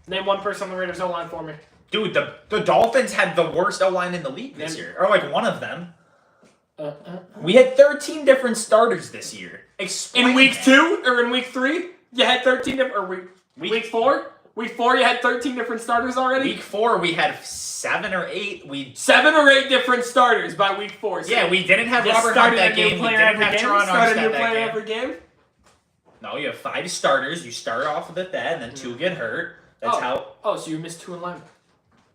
Name one person on the Raiders O-line for me. Dude, the Dolphins had the worst O-line in the league this Then- year. Or like one of them. Uh. We had 13 different starters this year. Explain In week that. 2 or in week 3, you had 13 different. Or week 4. Week 4, you had 13 different starters already. Week 4, we had 7 or 8. 7 or 8 different starters by week 4. So Yeah, we didn't have you Robert Hunt started that a new game. We player didn't every have game. Teron Started a Armstead new that player game. every game. No, you have 5 starters. You start off with that, and then 2 get hurt. That's how. Oh, so you missed 2 in line.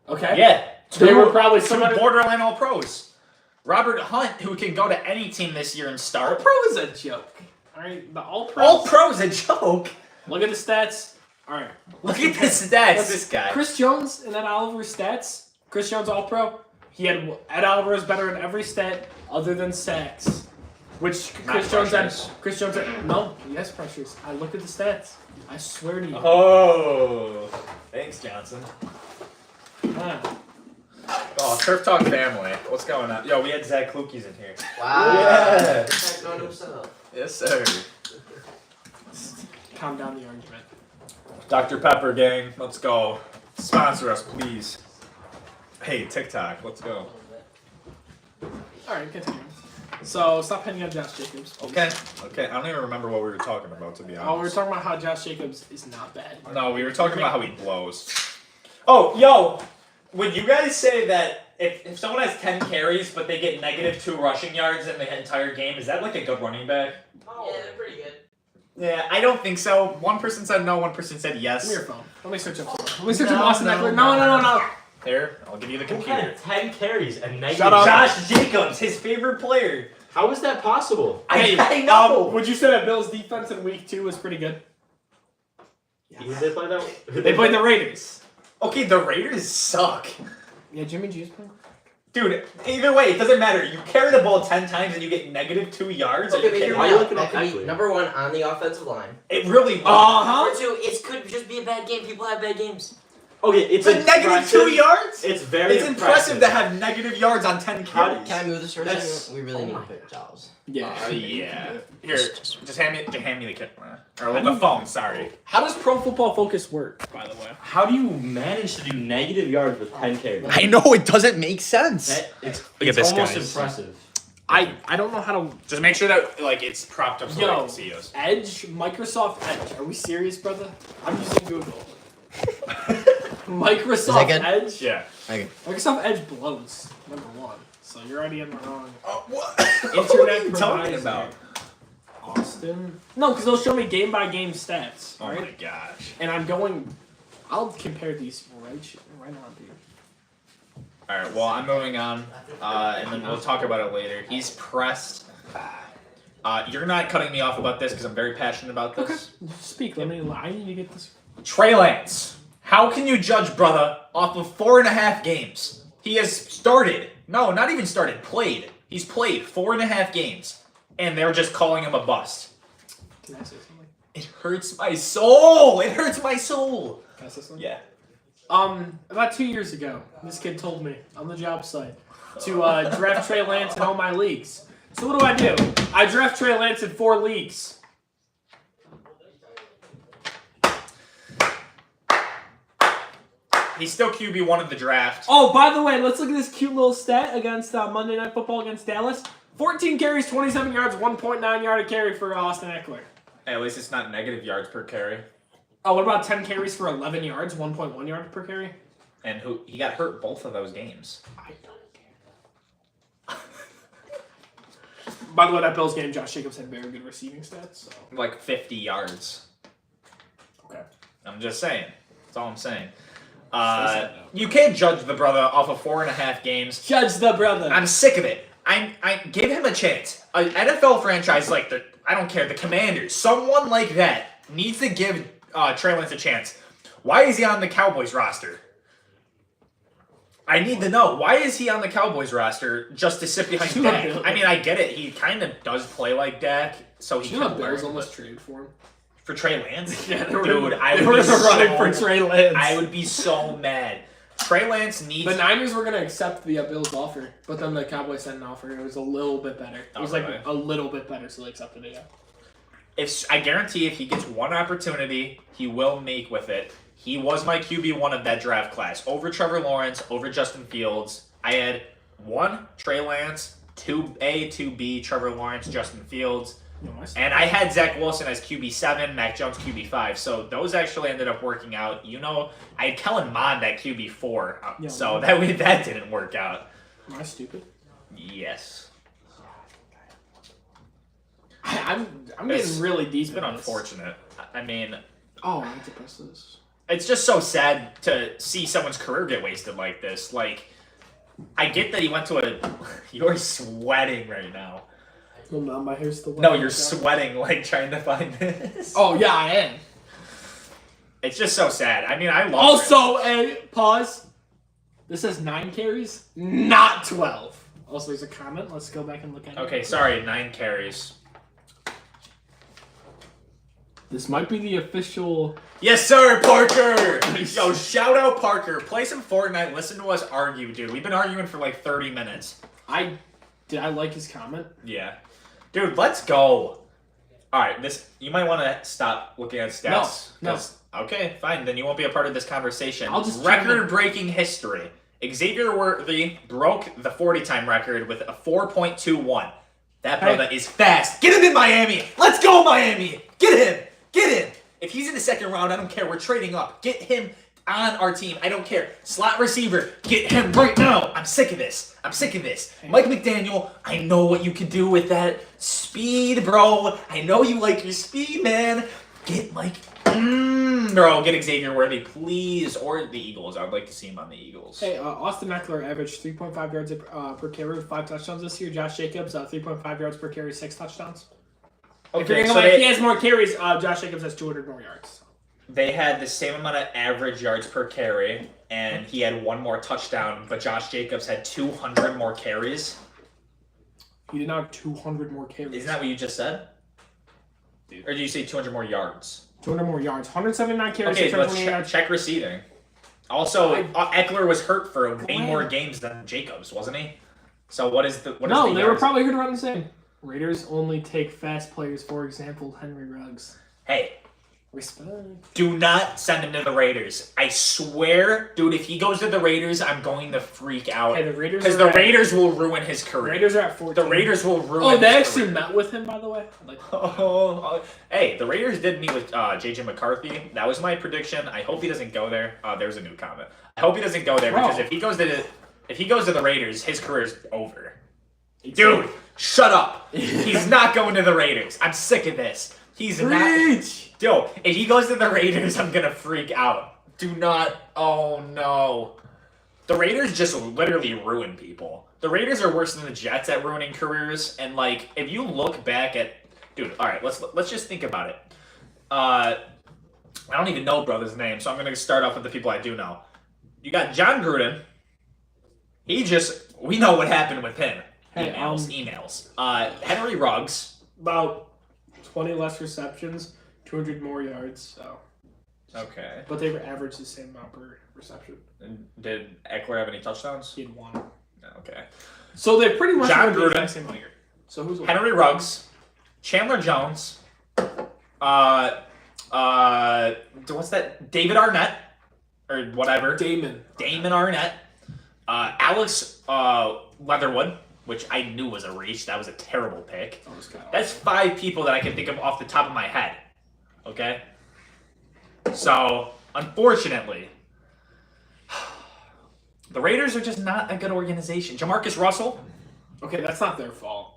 Okay. Yeah. They were probably 2 somebody. borderline all pros. Robert Hunt, who can go to any team this year and All start. pro is a joke. All right, the all pro. All pros a joke. Look at the stats. All right. Look at the stats. Let's- This guy. Chris Jones and Ed Oliver's stats. Chris Jones all pro. He had Ed Oliver is better in every stat other than sacks. Which Not Chris Jones had. pressures. Chris Jones had. No, yes, pressures. I looked at the stats. I swear to you. Oh, thanks, Johnson. Ah. Oh, Turf Talk family. What's going on? Yo, we had Zach Klukies in here. Wow. Yeah. He's not going himself. Yes, sir. Calm down the argument. Dr. Pepper gang, let's go. Sponsor us, please. Hey, TikTok, let's go. All right, continue. So stop hitting on Josh Jacobs. please. Okay. I don't even remember what we were talking about, to be honest. Oh, we were talking about how Josh Jacobs is not bad. No, we were talking about how he blows. Oh, yo, would you guys say that if someone has 10 carries but they get -2 rushing yards in the entire game, is that like a good running back? Oh, yeah, they're pretty good. Yeah, I don't think so. One person said no, one person said yes. Give me your phone. Let me search up. Let me search No, up Austin no, Eckler. no, No. Here, I'll give you the Who computer. had 10 carries and negative? Shut up. Josh Jacobs, his favorite player. How is that possible? I know. Would you say that Bills' defense in week 2 was pretty good? Who did they play that? They played the Raiders. Okay, the Raiders suck. Yeah, Jimmy G's playing. Dude, either way, it doesn't matter. You carry the ball 10 times and you get -2 yards. Okay, Are you but kidding you're Why me? are you right. looking That up could be Eckler? number 1 on the offensive line. It really was. Number 2, it could just be a bad game. People have bad games. Okay, it's But -2 yards? It's very It's impressive to have negative yards on 10 How carries. Can I move this for a That's- second? We really oh need my to pick Giles. Yeah. Yeah. Here, just hand me the kit. Or the phone, sorry. How does Pro Football Focus work, by the way? How do you manage to do negative yards with 10 carries? I know, it doesn't make sense. It's at this, almost guys. impressive. I don't know how to. Just make sure that like it's propped up so Yo. I can see us. Edge, Microsoft Edge. Are we serious, brother? I'm using Google. Microsoft good? Edge? Yeah. Microsoft Edge blows, number 1. So you're already in the wrong. What? Internet what are you talking provider. about? Austin. No, because they'll show me game by game stats. Oh Right? my gosh. And I'm going. I'll compare these right on, dude. All right. Well, I'm moving on, and then we'll talk about it later. He's pressed. You're not cutting me off about this because I'm very passionate about this. Okay. Speak. I need to get this. Trey Lance. How can you judge brother off of 4.5 games? He has started. No, not even started. Played. He's played 4.5 games, and they're just calling him a bust. Can I say something? It hurts my soul. It hurts my soul. Can I say something? Yeah. About 2 years ago, this kid told me on the job site to draft Trey Lance in all my leagues. So what do? I draft Trey Lance in 4 leagues. He's still QB1 of the draft. Oh, by the way, let's look at this cute little stat against Monday Night Football against Dallas. 14 carries, 27 yards, 1.9 yard a carry for Austin Eckler. Hey, at least it's not negative yards per carry. Oh, what about 10 carries for 11 yards, 1.1 yard per carry? And he got hurt both of those games. I don't care. By the way, that Bills game, Josh Jacobs had very good receiving stats. So. Like 50 yards. Okay. I'm just saying. That's all I'm saying. So You can't judge the brother off of 4.5 games. Judge the brother. I'm sick of it. I give him a chance. An NFL franchise like I don't care, the Commanders, someone like that needs to give Trey Lance a chance. Why is he on the Cowboys roster? I need to know. Why is he on the Cowboys roster just to sit behind Dak? I mean, I get it. He kind of does play like Dak, so he You know can the Bears learn. almost traded for him. For Trey Lance? Yeah, Dude, I they would were be running for so, Trey Lance. I would be so mad. Trey Lance needs... The Niners were going to accept the Bills' offer, but then the Cowboys sent an offer. It was a little bit better. It was really? a little bit better, so they accepted it, yeah. I guarantee if he gets one opportunity, he will make with it. He was my QB1 of that draft class. Over Trevor Lawrence, over Justin Fields. I had 1, Trey Lance, 2A, 2B, Trevor Lawrence, Justin Fields. And I had Zach Wilson as QB7, Mac Jones QB5. So those actually ended up working out. You know, I had Kellen Mond at QB4. Yeah, so that didn't work out. Am I stupid? Yes. I'm It's getting really deep It's been in this. unfortunate. I mean, Oh, I need to press this. it's just so sad to see someone's career get wasted like this. Like, I get that he went to a... You're sweating right now. Well, no, my hair's still wet. No, you're sweating, like, trying to find this. Oh, yeah, I am. It's just so sad. I mean, I love Also, pause. This says 9 carries, not 12. Also, there's a comment. Let's go back and look at it. Okay, sorry, 9 carries. This might be the official... Yes, sir, Parker! Yo, shout out Parker. Play some Fortnite. Listen to us argue, dude. We've been arguing for like 30 minutes. Did I like his comment? Yeah. Dude, let's go. Alright, you might want to stop looking at stats. No. Okay, fine. Then you won't be a part of this conversation. I'll just Record-breaking history. Xavier Worthy broke the 40-time record with a 4.21. That brother is fast. Get him in Miami. Let's go, Miami. Get him. Get him. If he's in the second round, I don't care. We're trading up. Get him on our team. I don't care. Slot receiver. Get him right now. I'm sick of this. Mike McDaniel, I know what you can do with that speed, bro. I know you like your speed, man. Get Mike... bro, get Xavier Worthy, please. Or the Eagles. I'd like to see him on the Eagles. Hey, Austin Eckler averaged 3.5 yards per carry with 5 touchdowns this year. Josh Jacobs, 3.5 yards per carry, 6 touchdowns. If you're Okay, going to he has more carries, Josh Jacobs has 200 more yards. they had the same amount of average yards per carry, and he had 1 more touchdown, but Josh Jacobs had 200 more carries. He did not have 200 more carries. Isn't that what you just said? Dude. Or did you say 200 more yards? 200 more yards. 179 carries, Okay, let's 628 yards. check receiving. Also, Eckler was hurt for way more games than Jacobs, wasn't he? So what is the No, they were yards? probably hurt around the same. Raiders only take fast players, for example, Henry Ruggs. Hey, Respect. do not send him to the Raiders. I swear, dude, if he goes to the Raiders, I'm going to freak out. Hey, the Raiders Because are the at- Raiders will ruin his career. Raiders are at 14. The Raiders will ruin Oh, they his actually career. met with him, by the way. Hey, the Raiders did meet with J.J. McCarthy. That was my prediction. I hope he doesn't go there. There's a new comment. I hope he doesn't go there Bro. because if he goes to the Raiders, his career is over. Dude, shut up. He's not going to the Raiders. I'm sick of this. He's not. Dude, if he goes to the Raiders, I'm going to freak out. Do not. Oh, no. The Raiders just literally ruin people. The Raiders are worse than the Jets at ruining careers. And, like, if you look back at... Dude, all right, let's just think about it. I don't even know brother's name, so I'm going to start off with the people I do know. You got John Gruden. We know what happened with him. Emails. Henry Ruggs. About 20 less receptions, 200 more yards. So, Okay. but they averaged the same amount per reception. And did Eckler have any touchdowns? He had one. Okay. So they pretty much John were the Gruden. exact same year. So who's Henry Ruggs. Chandler Jones. What's that? David Arnett. Or whatever. Damon Arnett. Alex Leatherwood, which I knew was a reach. That was a terrible pick. That's 5 people that I can think of off the top of my head. Okay? So, unfortunately, the Raiders are just not a good organization. Jamarcus Russell. Okay, that's not their fault.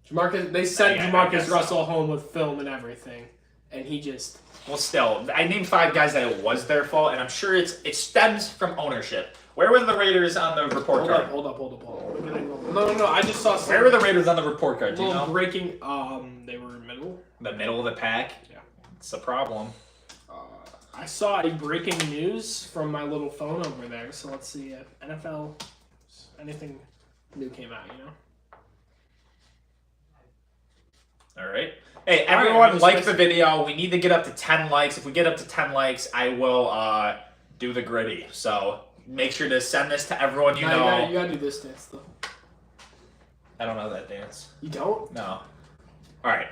They sent Yeah, I Jamarcus guess Russell home with film and everything, and he just... Well, still, I named 5 guys that it was their fault, and I'm sure it stems from ownership. Where were the Raiders on the report card? Hold up. No, I just saw some... Where were the Raiders on the report card? Do you little know? breaking... They were middle. The middle of the pack? Yeah. It's a problem. I saw a breaking news from my little phone over there, so let's see if NFL... Anything new came out, you know? All right. Hey, All right, everyone, just like listen. the video. We need to get up to 10 likes. If we get up to 10 likes, I will do the gritty. So make sure to send this to everyone you know. You gotta do this dance, though. I don't know that dance. You don't? No. All right.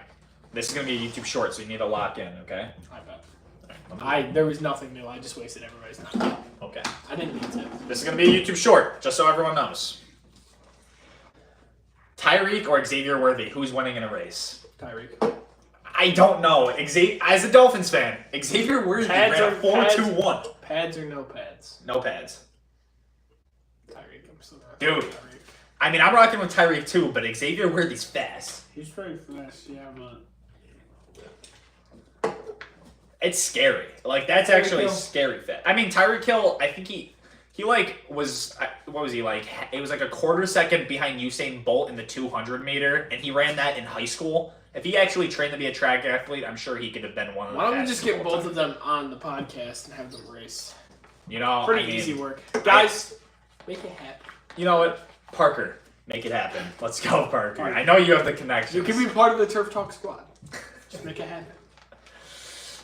This is going to be a YouTube short, so you need to lock in, okay? I bet. All right, There was nothing new. I just wasted everybody's time. okay. I didn't need to. This is going to be a YouTube short, just so everyone knows. Tyreek or Xavier Worthy, who's winning in a race? Tyreek. I don't know. As a Dolphins fan, Xavier Worthy Pads ran a or- 4.21. Pads or no pads? No pads. Tyreek, I'm still not. Dude. Tyreek. I mean, I'm rocking with Tyreek too, but Xavier Worthy's fast. He's very fast, yeah, but... It's scary. Like, that's Tyreek actually Hill. scary fast. I mean, Tyreek Hill, I think he like was, what was he like? It was like a quarter second behind Usain Bolt in the 200 meter, and he ran that in high school. If he actually trained to be a track athlete, I'm sure he could have been one of the Why don't we fastest just get of all both time. of them on the podcast and have them race? You know, Pretty I mean, easy work. Guys, make it happen. You know what? Parker, make it happen. Let's go, Parker. I know you have the connection. You can be part of the Turf Talk squad. Just make it happen.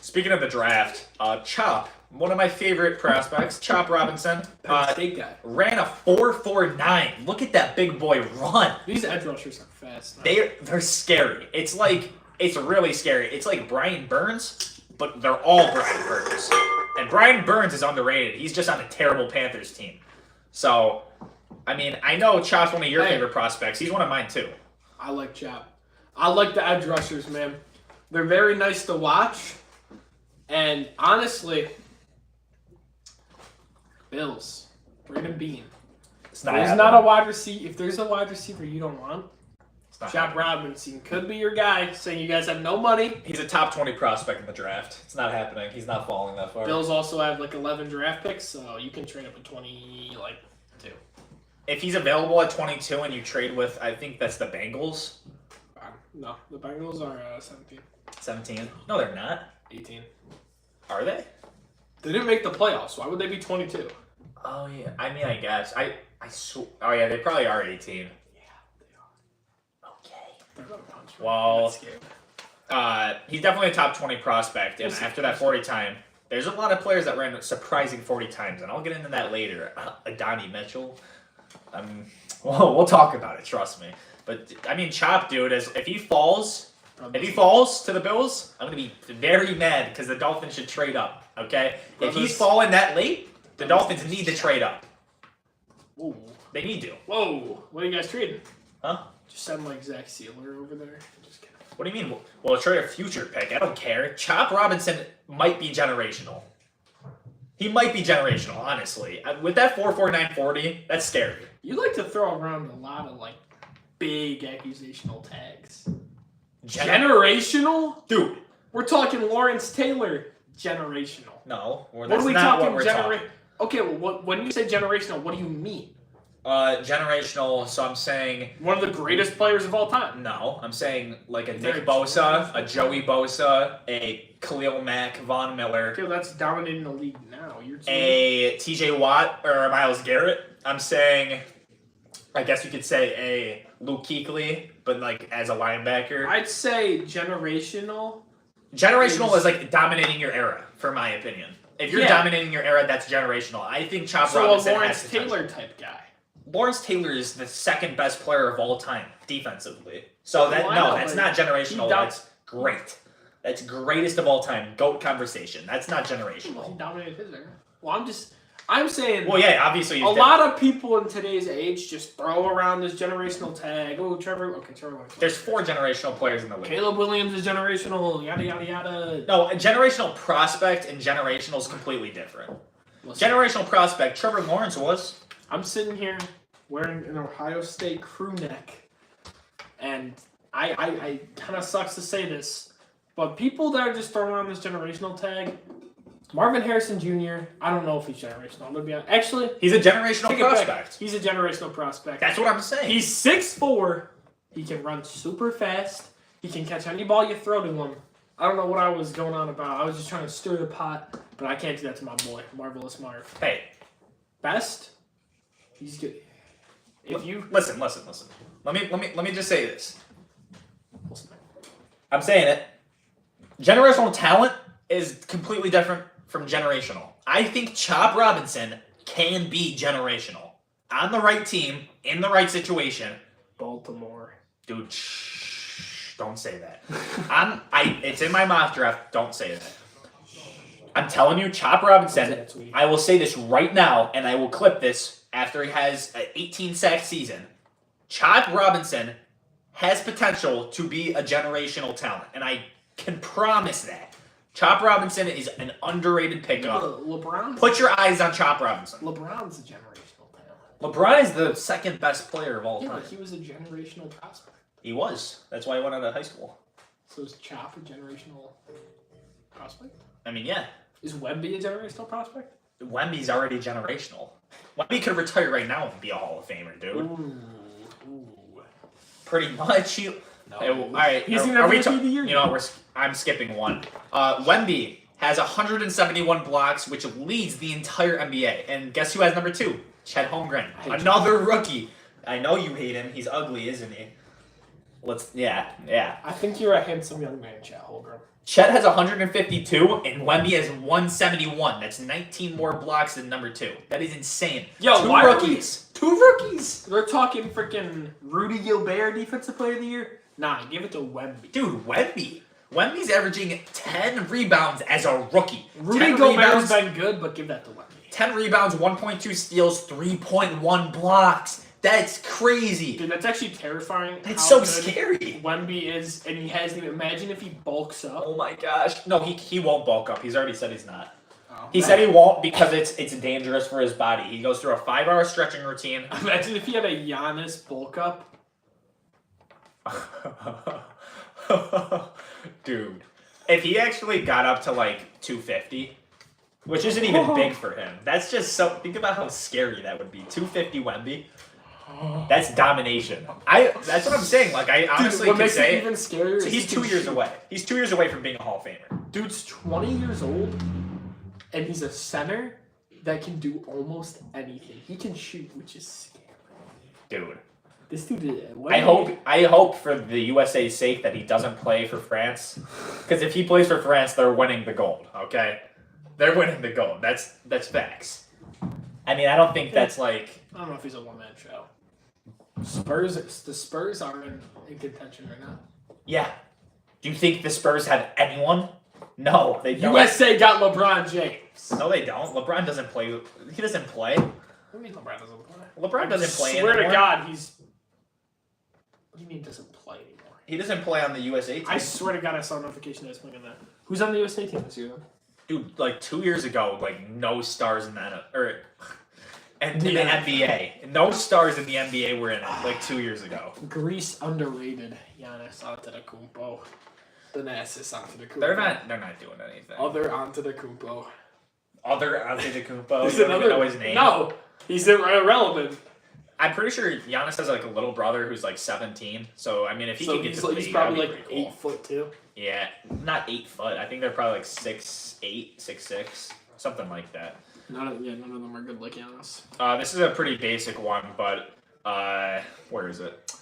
Speaking of the draft, Chop, one of my favorite prospects, Chop Robinson, Penn State guy. ran a 4.49. Look at that big boy run. These edge rushers are fast. They're scary. It's really scary. It's like Brian Burns, but they're all Brian Burns. And Brian Burns is underrated. He's just on a terrible Panthers team. So, I mean, I know Chop's one of your favorite prospects. He's one of mine too. I like Chop. I like the edge rushers, man. They're very nice to watch. And honestly, Bills, Brandon Bean. It's There's not a wide receiver. If there's a wide receiver you don't want, It's not Chop happening. Robinson could be your guy. Saying you guys have no money. He's a top 20 prospect in the draft. It's not happening. He's not falling that far. Bills also have like 11 draft picks, so you can trade up to 22. If he's available at 22 and you trade with, I think that's the Bengals, No, the Bengals are 17, 17. No, they're not. 18. Are they? They didn't make the playoffs. Why would they be 22? Oh yeah. I mean, I guess. Oh yeah, they probably are 18. Yeah, they are. Okay. They're gonna punch. Well, That's scary. He's definitely a top 20 prospect, and We'll see. after that 40 time, there's a lot of players that ran surprising 40 times, and I'll get into that later. Adonai Mitchell. We'll talk about it. Trust me. But I mean, Chop, dude, if he falls to the Bills, I'm gonna be very mad because the Dolphins should trade up. Okay, if he's falling that late, the Dolphins need to trade up. Ooh. They need to. Whoa, what are you guys trading? Huh? Just sound like Zach Sealer over there. Just kidding. What do you mean? Well, trade a future pick. I don't care. Chop Robinson might be generational. He might be generational, honestly. With that 4.49 40, that's scary. You like to throw around a lot of like big accusational tags. Gen- Generational? Dude, We're talking Lawrence Taylor. Generational. no. Well, What that's are we not talking? what we're talking. Okay, well, when you say generational, what do you mean? Generational, so I'm saying, One of the greatest players of all time. no, I'm saying like a They're Nick Bosa, a Joey Bosa, a Khalil Mack, Von Miller, Okay, well, that's dominating the league now. You're a TJ Watt, or a Myles Garrett. I'm saying, I guess you could say a Luke Kuechly, but like as a linebacker. I'd say generational. Generational is like dominating your era, for my opinion. If you're Yeah. dominating your era, that's generational. I think Chop So a Robinson Lawrence has potential. Taylor type guy. Lawrence Taylor is the second best player of all time defensively. So that Well, I no, know, that's but not generational. he down- That's great. That's greatest of all time. GOAT conversation. That's not Well, he generational. dominated his era. Well, I'm saying Well, yeah, obviously. a lot of people in today's age just throw around this generational tag. Oh, Trevor. Okay, Trevor. Lawrence. There's 4 generational players in the league. Caleb Williams is generational. Yada yada yada. No, a generational prospect and generational is completely different. Listen, Generational prospect, Trevor Lawrence was. I'm sitting here wearing an Ohio State crew neck, and I kind of sucks to say this, but people that are just throwing around this generational tag, Marvin Harrison Jr. I don't know if he's generational. I'm gonna be honest. Actually, He's a generational take it back. prospect. He's a generational prospect. That's what I'm saying. He's 6'4". He can run super fast. He can catch any ball you throw to him. I don't know what I was going on about. I was just trying to stir the pot, but I can't do that to my boy, Marvelous Marv. Hey, Best, he's good. If you listen. Let me just say this. I'm saying it. Generational talent is completely different from generational. I think Chop Robinson can be generational. On the right team, in the right situation. Baltimore. Dude, shh, don't say that. It's in my mock draft. Don't say that. I'm telling you, Chop Robinson, I will say this right now, and I will clip this after he has an 18-sack season. Chop Robinson has potential to be a generational talent, and I can promise that. Chop Robinson is an underrated pickup. LeBron. Put your eyes on Chop Robinson. LeBron's a generational talent. LeBron is the second best player of all Yeah, time. but he was a generational prospect. He was. That's why he went out of high school. So is Chop a generational prospect? I mean, yeah. Is Wemby a generational prospect? Wemby's already generational. Wemby could retire right now and be a Hall of Famer, dude. Ooh. Pretty much. All right. He's are gonna we be ta- the year. You know, I'm skipping one. Wemby has 171 blocks, which leads the entire NBA. And guess who has number 2? Chet Holmgren, another rookie. I know you hate him. He's ugly, isn't he? Yeah. I think you're a handsome young man, Chet Holmgren. Chet has 152, and Wemby has 171. That's 19 more blocks than number 2. That is insane. Yo, Two why are rookies. 2 rookies. They're talking freaking Rudy Gobert Defensive Player of the Year. Nah, give it to Wemby. Dude, Wemby's averaging 10 rebounds as a rookie. Rudy 10 Gobert's rebounds, been good, but give that to Wemby. 10 rebounds, 1.2 steals, 3.1 blocks. That's crazy. Dude, that's actually terrifying. That's how so good scary. Wemby is, and he hasn't even. Imagine if he bulks up. Oh my gosh. No, he won't bulk up. He's already said he's not. Oh. He said he won't because it's dangerous for his body. He goes through a 5-hour stretching routine. Imagine if he had a Giannis bulk up. Dude, if he actually got up to like 250, which isn't even big for him, that's just so. Think about how scary that would be. 250 Wemby. That's domination. That's what I'm saying. Like I honestly Dude, what can makes say it even scarier is he's he 2 can years shoot. away. He's 2 years away from being a Hall of Famer. Dude's 20 years old, and he's a center that can do almost anything. He can shoot, which is scary. Dude. This dude is. I hope for the USA's sake that he doesn't play for France. Because if he plays for France, they're winning the gold, okay? They're winning the gold. That's facts. I mean, I don't think that's like... I don't know if he's a one-man show. The Spurs are in contention right now. Yeah. Do you think the Spurs have anyone? No, they don't. USA got LeBron James. No, they don't. LeBron doesn't play. He doesn't play. What do you mean LeBron doesn't play? LeBron doesn't play Swear anymore. to God, he's. What do you mean doesn't play anymore? He doesn't play on the USA team. I swear to God, I saw a notification that he's playing on that. Who's on the USA team this year? Then? Dude, like 2 years ago, like no stars in that. Or And in the NBA. No stars in the NBA were in it like 2 years ago. Greece underrated. Giannis Antetokounmpo. Thanasis Antetokounmpo. They're not doing anything. Other Antetokounmpo. Other Antetokounmpo. Is You don't even another- know his name. No, he's irrelevant. I'm pretty sure Giannis has like a little brother who's like 17. So I mean, if he So could get he's, to the he's league, probably that'd like be pretty 8'2". Yeah, not 8 foot. I think they're probably like 6'8", 6'6", something like that. None of them are good like Giannis. This is a pretty basic one, but where is it?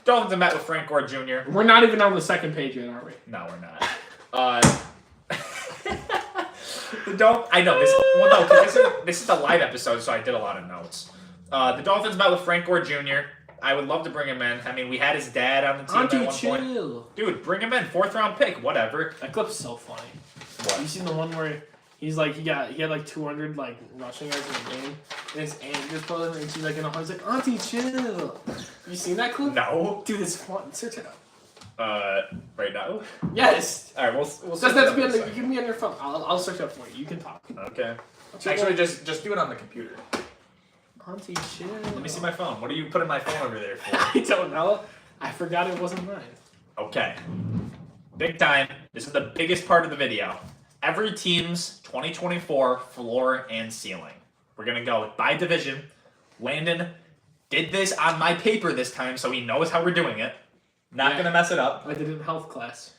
Dolphins have met with Frank Gore Jr. We're not even on the second page yet, are we? No, we're not. I know this. Well, no, 'cause this is a live episode, so I did a lot of notes. The Dolphins met with Frank Gore Jr. I would love to bring him in. I mean, we had his dad on the team Auntie, at one point. chill. Dude, bring him in. 4th round pick, whatever. That clip's so funny. You What? seen the one where he's like he had like 200 like rushing yards in the game, and his aunt just pulled him and she's like in a hug, like Auntie, chill. You seen that clip? No. Dude, it's fun. Search it up. Right now. Yes. All right, we'll Just search it have up to be in on a the, you second. can be on your phone. I'll search up for you. You can talk. Okay. Check Actually, out- just do it on the computer. Auntie, chill. Let me see my phone. What are you putting my phone over there for? I don't know. I forgot it wasn't mine. Okay. Big time. This is the biggest part of the video. Every team's 2024 floor and ceiling. We're going to go by division. Landon did this on my paper this time, so he knows how we're doing it. Not Yeah. going to mess it up. I did it in health class.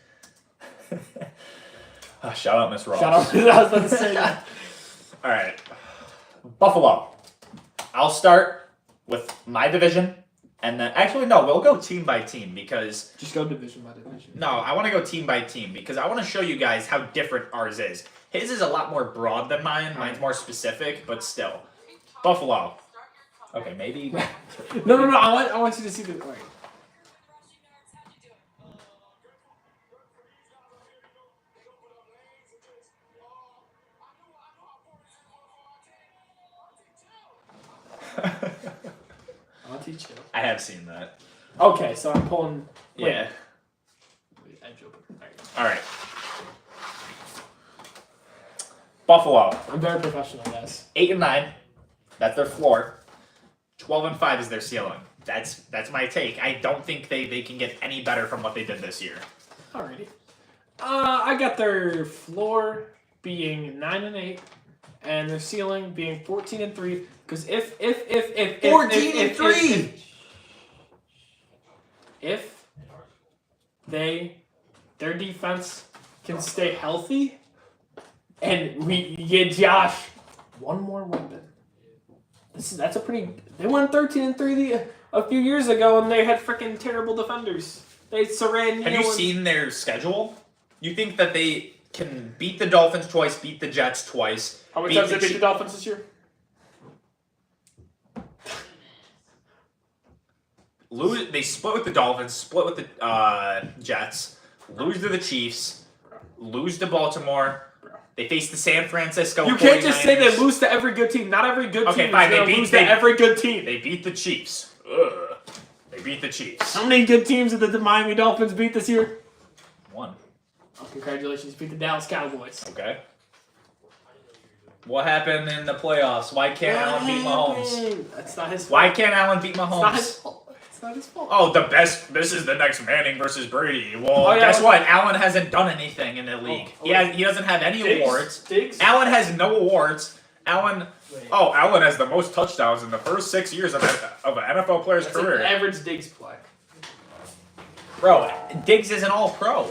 Shout out, Miss Ross. Shout out. I was about to say that. All right. Buffalo. I'll start with my division. And then, actually, no, we'll go team by team because Just go division by division. no, I want to go team by team because I want to show you guys how different ours is. His is a lot more broad than mine. Mine's more specific, but still. Buffalo. Okay, maybe. No. I want you to see the. Wait. Auntie, chill. I have seen that. Okay, so I'm pulling. Wait. Yeah. Wait, edge open. Alright. All right. Buffalo. I'm very professional, guys. 8 and 9. That's their floor. 12 and 5 is their ceiling. That's my take. I don't think they can get any better from what they did this year. Alrighty. I got their floor being 9 and 8, and their ceiling being 14 and 3. Because if 14 and 3. If their defense can stay healthy, and we get Josh one more weapon. That's a pretty. They won 13 and 3 a few years ago, and they had freaking terrible defenders. They Saran. Have you seen their schedule? You think that they can beat the Dolphins twice, beat the Jets twice? How many beat times the they beat the Chi- Dolphins this year? They split with the Dolphins, split with the Jets, lose to the Chiefs, lose to Baltimore. They face the San Francisco. You can't just say 49ers. they lose to every good team. Not every good Okay, team fine, is going they to beat- lose they- to every good team. They beat the Chiefs. Ugh. They beat the Chiefs. How many good teams did the Miami Dolphins beat this year? One. Oh, congratulations, beat the Dallas Cowboys. Okay. What happened in the playoffs? Why can't Allen beat Mahomes? That's not his fault. Why can't Allen beat It's not his Mahomes? fault. It's not his fault. Oh, the best. This is the next Manning versus Brady. Well, Oh, yeah, guess okay. what? Allen hasn't done anything in the league. oh, He doesn't have any Diggs? awards. Diggs? Allen has no awards. Allen. Wait. Oh, Allen has the most touchdowns in the first 6 years of an NFL player's That's an career. average Diggs play. Bro, Diggs is an all-pro.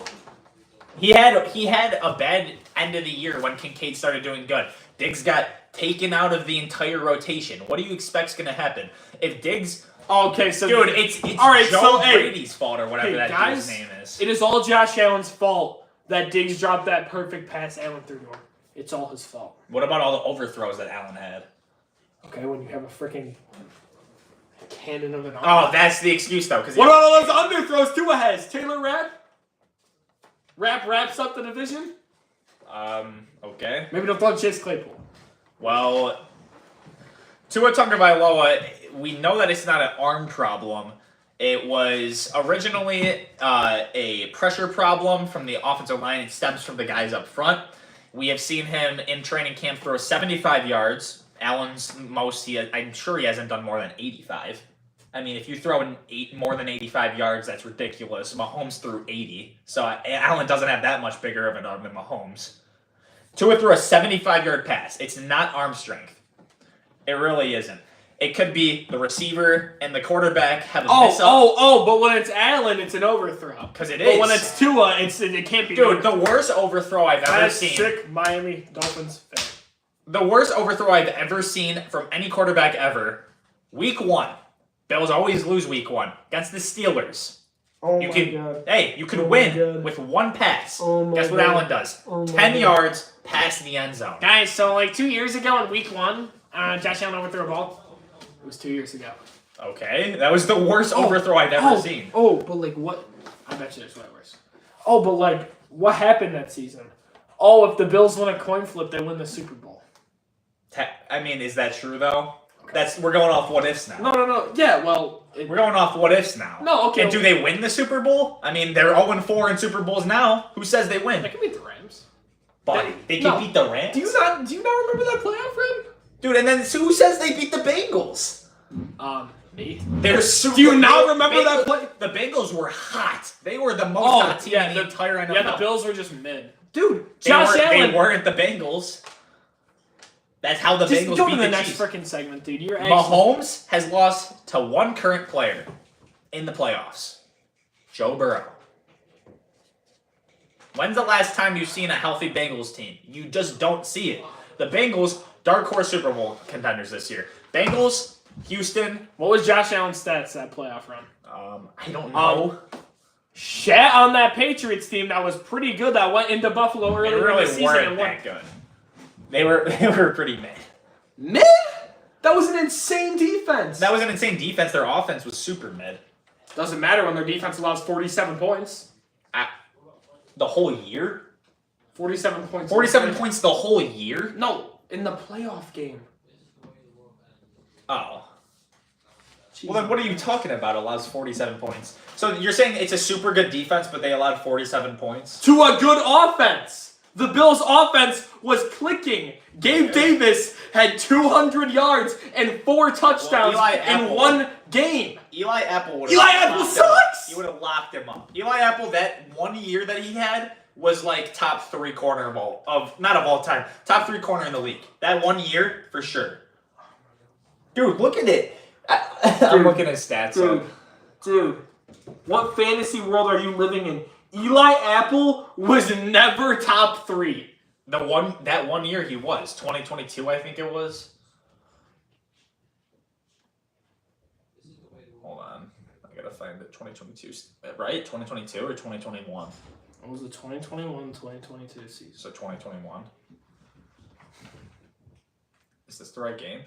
He had a bad end of the year when Kincaid started doing good. Diggs got taken out of the entire rotation. What do you expect's gonna happen if Diggs? Okay, so Dude, it's all right, Joe so, hey. Brady's fault or whatever Hey, that guys, dude's name is. it is all Josh Allen's fault that Diggs dropped that perfect pass Allen threw to him. It's all his fault. What about all the overthrows that Allen had? Okay, when you have a freaking cannon of an arm. Oh, that's the excuse though. Because What about all those underthrows Tua has? Taylor Rapp? Rapp wraps up the division? Okay. Maybe don't throw Chase Claypool. Well, Tua Tagovailoa, we know that it's not an arm problem. It was originally a pressure problem from the offensive line. It stems from the guys up front. We have seen him in training camp throw 75 yards, Allen's most I'm sure he hasn't done more than 85. I mean, if you throw in more than 85 yards, that's ridiculous. Mahomes threw 80, so Allen doesn't have that much bigger of an arm than Mahomes. Tua threw a 75-yard pass. It's not arm strength. It really isn't. It could be the receiver and the quarterback have a miss up. But when it's Allen, it's an overthrow. Because it But is. when it's Tua, it can't be. Dude, the worst overthrow I've ever That's seen. sick, Miami Dolphins fan. The worst overthrow I've ever seen from any quarterback ever. Week 1. Bills always lose week 1 against the Steelers. Oh You my can, god. hey, you could Oh my win God. with one pass. Oh my Guess what God. Allen does? Oh my 10 God. yards past the end zone. Guys, so like 2 years ago in week 1, Josh Allen overthrew a ball. It was 2 years ago. Okay, that was the worst overthrow I've ever seen. Oh, but like what? I bet you there's way worse. Oh, but like what happened that season? Oh, if the Bills win a coin flip, they win the Super Bowl. I mean, is that true though? We're going off what ifs now. No. Yeah, well. We're going off what ifs now. No, okay. And do they win the Super Bowl? I mean, they're 0-4 in Super Bowls now. Who says they win? They can beat the Rams. Buddy, they can No. beat the Rams. Do you not remember that playoff run? Dude, and then who says they beat the Bengals? Me. They're super. Do you not remember that play? The Bengals were hot. They were the most Oh, hot team yeah, in the entire NFL. Yeah, the Bills were just mid. Dude, Josh Allen. They weren't the Bengals. That's how the Just Bengals go beat to the the next Chiefs. freaking segment, dude. You're actually... Mahomes has lost to one current player in the playoffs. Joe Burrow. When's the last time you've seen a healthy Bengals team? You just don't see it. The Bengals, dark horse Super Bowl contenders this year. Bengals, Houston. What was Josh Allen's stats that playoff run? I don't know. Shat on that Patriots team that was pretty good that went into Buffalo They earlier in the really season weren't and won. that good. They were pretty mid. Mid? That was an insane defense. That was an insane defense. Their offense was super mid. Doesn't matter when their defense allows 47 points. The whole year? 47 points. 47 points the whole year? No, in the playoff game. Oh. Well, then what are you talking about? Allows 47 points. So you're saying it's a super good defense, but they allowed 47 points? To a good offense. The Bills' offense was clicking. Gabe Davis had 200 yards and 4 touchdowns Eli in Apple- one game. Eli Apple would. Eli Apple sucks! He would have locked him up. Eli Apple, that 1 year that he had, was like top 3 corner not of all time, top 3 corner in the league. That 1 year, for sure. Dude, look at it. I'm looking at stats. Dude, what fantasy world are you living in? Eli Apple was never top 3. That 1 year he was 2022, I think it was. Hold on, I gotta find it. 2022, right? 2022 or 2021? It was the 2021-2022 season. So 2021. Is this the right game?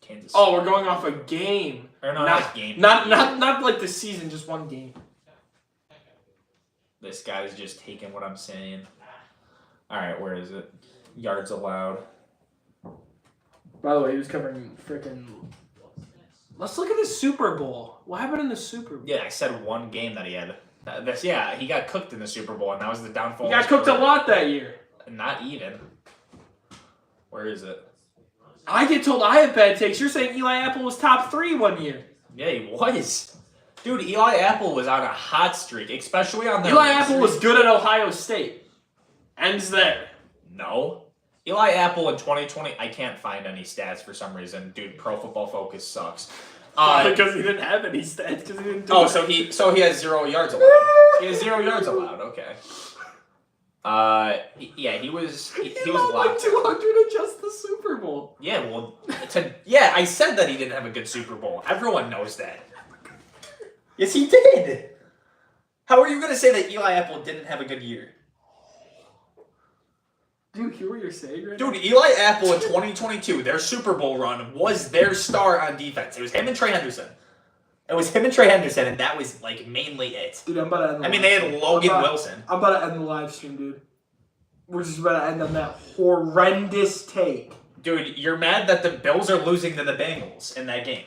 Kansas. Oh, we're going off a game. Or no, Not not game. not like the season, just one game. This guy's just taking what I'm saying. All right, where is it? Yards allowed. By the way, he was covering freaking. Let's look at the Super Bowl. What happened in the Super Bowl? Yeah, I said one game that he had. He got cooked in the Super Bowl, and that was the downfall. He of got his cooked a career. lot that year. Not even. Where is it? I get told I have bad takes. You're saying Eli Apple was top 3 1 year. Yeah, he was. Dude, Eli Apple was on a hot streak, especially on the. Eli Apple was good at Ohio State. Ends there. No. Eli Apple in 2020, I can't find any stats for some reason. Dude, Pro Football Focus sucks. Because he didn't have any stats. Because he didn't do Oh, it. so he has 0 yards allowed. He has 0 yards allowed. Okay. He was He was allowed like locked. 200 in just the Super Bowl. Yeah, well, I said that he didn't have a good Super Bowl. Everyone knows that. Yes, he did. How are you gonna say that Eli Apple didn't have a good year? Do you hear what you're saying right Dude, Eli Apple in 2022, their Super Bowl run was their star on defense. It was him and Trey Henderson. And that was like mainly it. Dude, I'm about to end the I mean, live they had stream. Logan Wilson. I'm about to end the live stream, dude. We're just about to end on that horrendous take. Dude, you're mad that the Bills are losing to the Bengals in that game.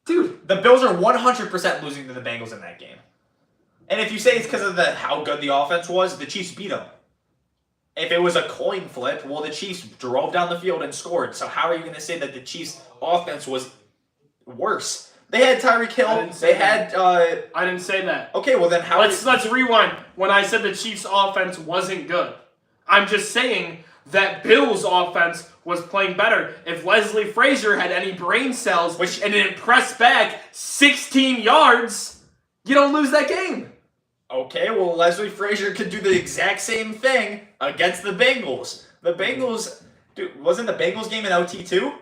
Dude, The Bills are 100% losing to the Bengals in that game. And if you say it's because of how good the offense was, the Chiefs beat them. If it was a coin flip, well, the Chiefs drove down the field and scored. So how are you going to say that the Chiefs' offense was worse? They had Tyreek I Hill. didn't say They had. I didn't say that. Okay, well then how? Let's rewind. When I said the Chiefs' offense wasn't good, I'm just saying that Bills' offense was playing better. If Leslie Frazier had any brain cells and didn't press back 16 yards, you don't lose that game. Okay, well, Leslie Frazier could do the exact same thing against the Bengals. The Bengals, dude, wasn't the Bengals game in OT too?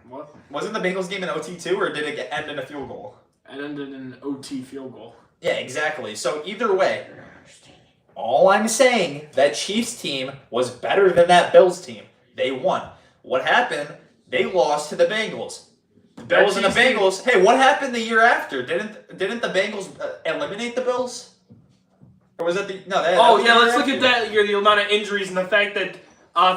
What? Wasn't the Bengals game in OT too, or did it end in a field goal? It ended in an OT field goal. Yeah, exactly. So either way, all I'm saying, that Chiefs team was better than that Bills team. They won. What happened? They lost to the Bengals. The Bills and the Chiefs team- Bengals. Hey, what happened the year after? Didn't the Bengals eliminate the Bills? Or was that the no? That Oh was the yeah, year let's look after. at that. The amount of injuries and the fact that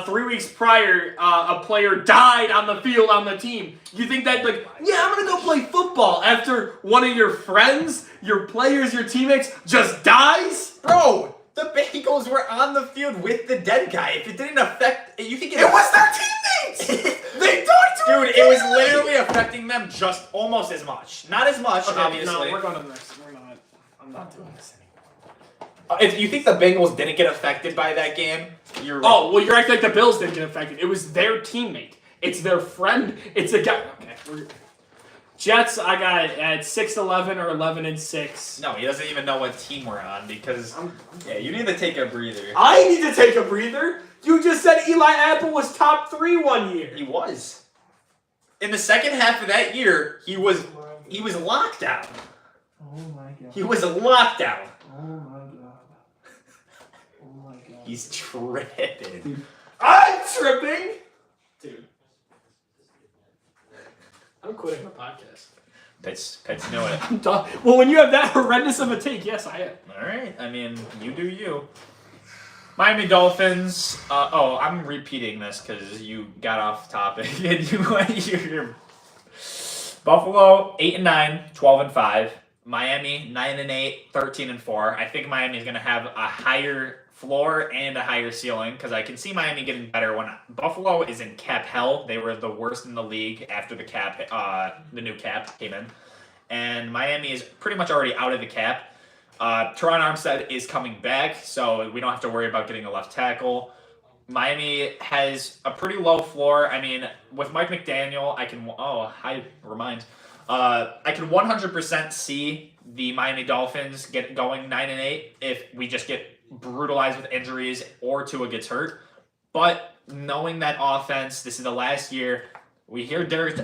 3 weeks prior, a player died on the field on the team. You think that I'm gonna go play football after one of your friends, your players, your teammates just dies? Bro, the Bengals were on the field with the dead guy. If it didn't affect, you think It was their teammates! They talked to him! Dude, it was literally affecting them just almost as much. Not as much, Okay, obviously. no, we're going to the next. We're not. I'm not doing this anymore. If you think the Bengals didn't get affected by that game, you're wrong. Oh well, you're acting like the Bills didn't get affected. It was their teammate. It's their friend. It's a guy. Okay. Jets, I got it at 6-11 or 11-6. No, he doesn't even know what team we're on because you need to take a breather. I need to take a breather. You just said Eli Apple was top 3 one year. He was. In the second half of that year, he was locked down. Oh my god. He was locked down. Oh my god. Oh my god. He's tripping. I'm tripping. Dude. I'm quitting the podcast. Pets know it. I'm done. Well, when you have that horrendous of a take, yes, I am. All right. I mean, you do you. Miami Dolphins. I'm repeating this because you got off topic and you went your Buffalo 8-9, 12-5. Miami 9-8, 13-4. I think Miami is going to have a higher floor and a higher ceiling because I can see Miami getting better. When Buffalo is in cap hell, they were the worst in the league after the cap, the new cap came in, and Miami is pretty much already out of the cap. Teron Armstead is coming back, so we don't have to worry about getting a left tackle. Miami has a pretty low floor. I mean, with Mike McDaniel, I can 100% see the Miami Dolphins get going 9-8 if we just get brutalized with injuries or Tua gets hurt. But knowing that offense, this is the last year. We hear Derrick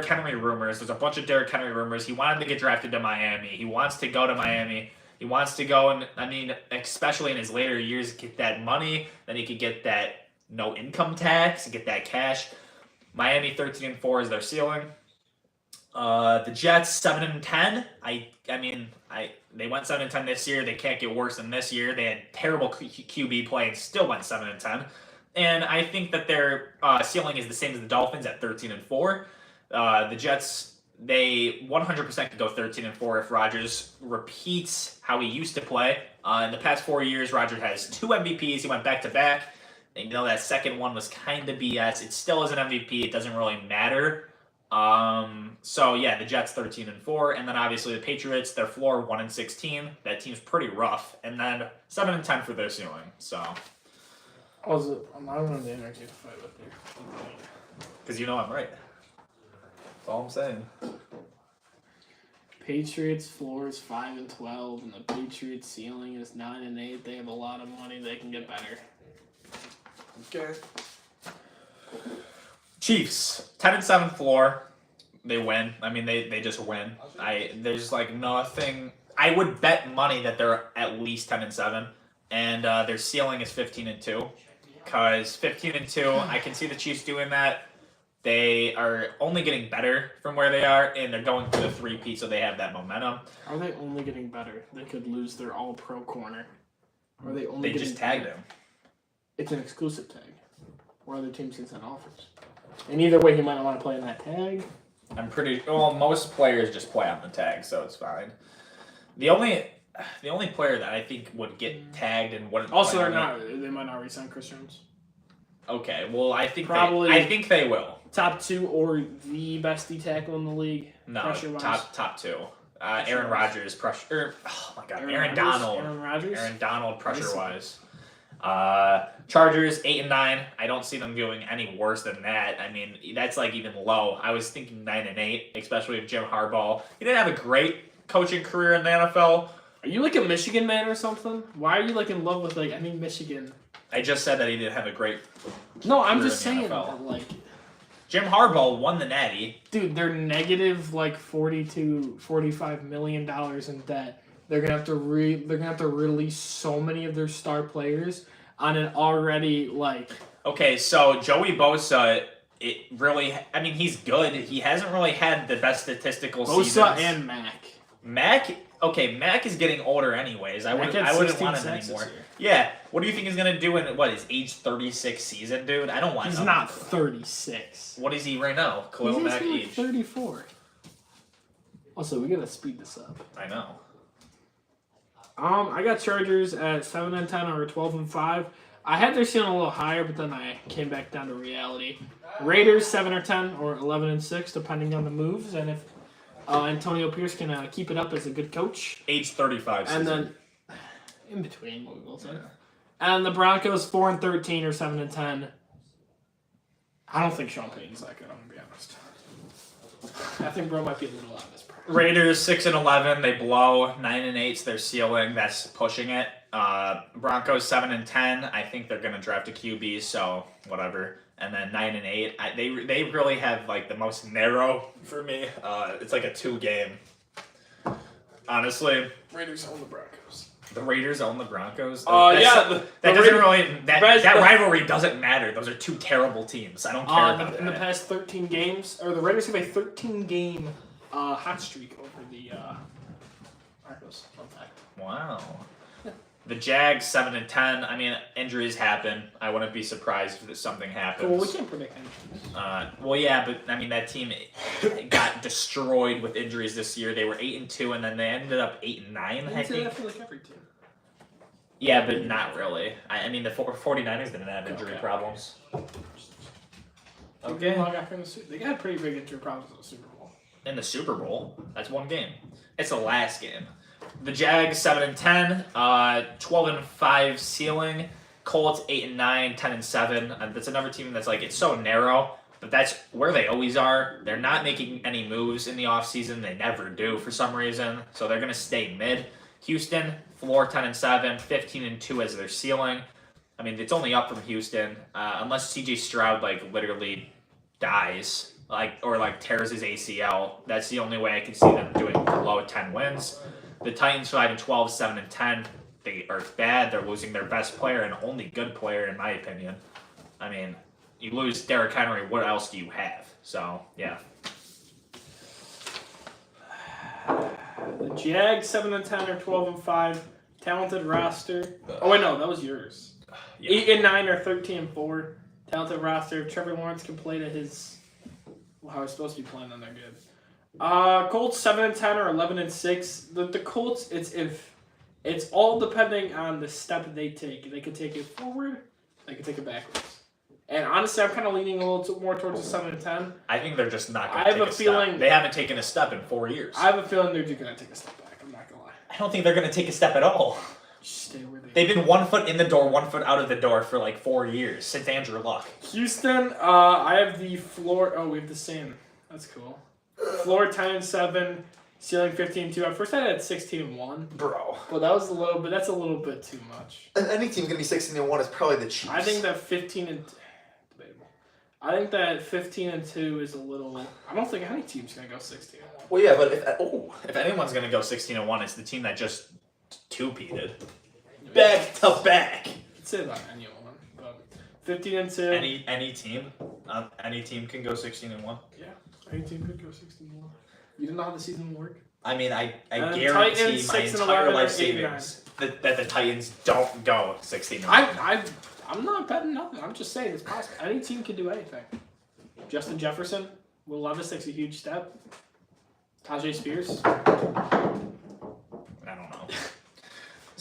Henry rumors. There's a bunch of Derrick Henry rumors. He wanted to get drafted to Miami. He wants to go to Miami. He wants to go, and I mean, especially in his later years, get that money. Then he could get that no income tax and get that cash. Miami 13-4 is their ceiling. The Jets 7-10. They went 7-10 this year. They can't get worse than this year. They had terrible QB play and still went 7-10. And I think that their ceiling is the same as the Dolphins at 13-4. The Jets, they 100% could go 13-4 if Rodgers repeats how he used to play. In the past 4 years, Rodgers has 2 MVPs. He went back-to-back. And that second one was kind of BS. It still is an MVP. It doesn't really matter. The Jets 13-4, and then obviously the Patriots, their floor 1-16. That team's pretty rough, and then 7-10 for their ceiling. So, I'm not going to energy to fight with you. because I'm right. That's all I'm saying. Patriots floor is 5-12, and the Patriots ceiling is 9-8. They have a lot of money. They can get better. Okay. Chiefs 10-7 floor. They win. I mean, they just win. There's nothing. I would bet money that they're at least 10-7, and their ceiling is 15-2. Because 15-2, I can see the Chiefs doing that. They are only getting better from where they are, and they're going for the 3-peat, so they have that momentum. Are they only getting better? They could lose their all-pro corner. Are they only They getting just tagged better? him. It's an exclusive tag. What other teams can send offers? And either way, he might not want to play in that tag. Most players just play on the tag, so it's fine. The only The only player that I think would get tagged and wouldn't. Also, play they're on it- not. They might not resign Chris Jones. Okay, well, I think Probably- I think they will. Top 2 or the best D tackle in the league. No, pressure-wise. top 2. Aaron Rodgers pressure. Oh my God, Aaron Rodgers? Donald. Aaron Rodgers. Aaron Donald pressure wise. Chargers 8-9. I don't see them doing any worse than that. I mean, that's like even low. I was thinking 9-8, especially with Jim Harbaugh. He didn't have a great coaching career in the NFL. Are you like a Michigan man or something? Why are you like in love with like Michigan? I just said that he didn't have a great. No, I'm Career just in the saying NFL. that, like, Jim Harbaugh won the Natty. dude, they're negative like $45 million in debt. They're gonna have to release so many of their star players on an already like. Okay, so Joey Bosa, it really. I mean, he's good. He hasn't really had the best statistical Bosa seasons. and Mac. Mac. Okay, Mac is getting older anyways. I Mac wouldn't had want 16 him sacks this anymore. year. Yeah. What do you think he's gonna do in his age 36 season, dude? I don't want He's him. not 36. What is he right now? Khalil He's Mack actually like age. 34. Also, we gotta speed this up. I know. I got Chargers at 7-10 or 12-5. I had their ceiling a little higher, but then I came back down to reality. Raiders 7-10 or 11-6, depending on the moves, and if Antonio Pierce can keep it up as a good coach. Age 35 season. And then in between, we'll say. And the Broncos 4-13 or 7-10. I don't think Sean Payton's that good. I'm gonna be honest. I think Bro might be a little out of this. Raiders 6-11. They blow 9-8's their ceiling. That's pushing it. Broncos 7-10. I think they're gonna draft a QB. So whatever. And then 9-8. They really have like the most narrow for me. It's like a 2-game. Honestly, Raiders own the Broncos. the Raiders own the Broncos. Yeah, that the doesn't Raiders- really that Raiders- rivalry doesn't matter. Those are two terrible teams. I don't care about In the that. past 13 games, or the Raiders have a 13-game hot streak over the Broncos. Fun fact. Wow. The Jags 7-10. I mean, injuries happen. I wouldn't be surprised if something happens. Well, we can't predict anything. Well, yeah, but I mean that team got destroyed with injuries this year. They were 8-2, and then they ended up 8-9. I think. I feel like every team. Yeah, but not really. I mean, the 49ers didn't have injury Okay. problems. Okay. They got pretty big injury problems in the Super Bowl. In the Super Bowl, that's one game. It's the last game. The Jags 7-10, 12-5 ceiling. Colts 8-9, 10-7. That's another team that's like it's so narrow, but that's where they always are. They're not making any moves in the offseason. They never do for some reason. So they're gonna stay mid. Houston, floor 10-7, 15-2 as their ceiling. I mean, it's only up from Houston, unless CJ Stroud like literally dies, or tears his ACL. That's the only way I can see them doing below 10 wins. The Titans 5-12, 7-10. They are bad. They're losing their best player and only good player, in my opinion. I mean, you lose Derrick Henry. What else do you have? So yeah. The Jags 7-10 or 12-5. Talented roster. Oh wait, no, that was yours. Yeah. 8-9 or 13-4. Talented roster. If Trevor Lawrence can play to his how he's supposed to be playing, then they're good. Colts 7-10 or 11-6. The Colts, it's all depending on the step they take. They could take it forward, they could take it backwards. And honestly, I'm kind of leaning a little more towards the 7-10. I think they're just not going I to have take a step. feeling- They haven't taken a step in 4 years. I have a feeling they're just gonna take a step back. I'm not gonna lie. I don't think they're going to take a step at all. Just stay where they. They've been 1 foot in the door, 1 foot out of the door for like 4 years since Andrew Luck. Houston, I have the floor. Oh, we have the same. That's cool. Floor 10-7, ceiling 15-2. At first I had 16-1, Bro. but that's a little bit too much. Any team's gonna be 16-1 is probably the Chiefs. I think that debatable. I think that 15-2 is a little. I don't think any team's gonna go 16-1. Well, yeah, but If anyone's going to go 16-1, it's the team that just two-peated. Back to back. I'd say that anyone, but 15-2. Any team. Any team can go 16-1. Yeah, any team could go 16-1. You didn't know how the season would work. I mean, I And guarantee Titans, my 6-11 entire or life 8-9. savings that the Titans don't go 16-1. I'm not betting nothing. I'm just saying it's possible. Any team can do anything. Justin Jefferson, Will Levis takes a huge step. Tajay Spears. I don't know.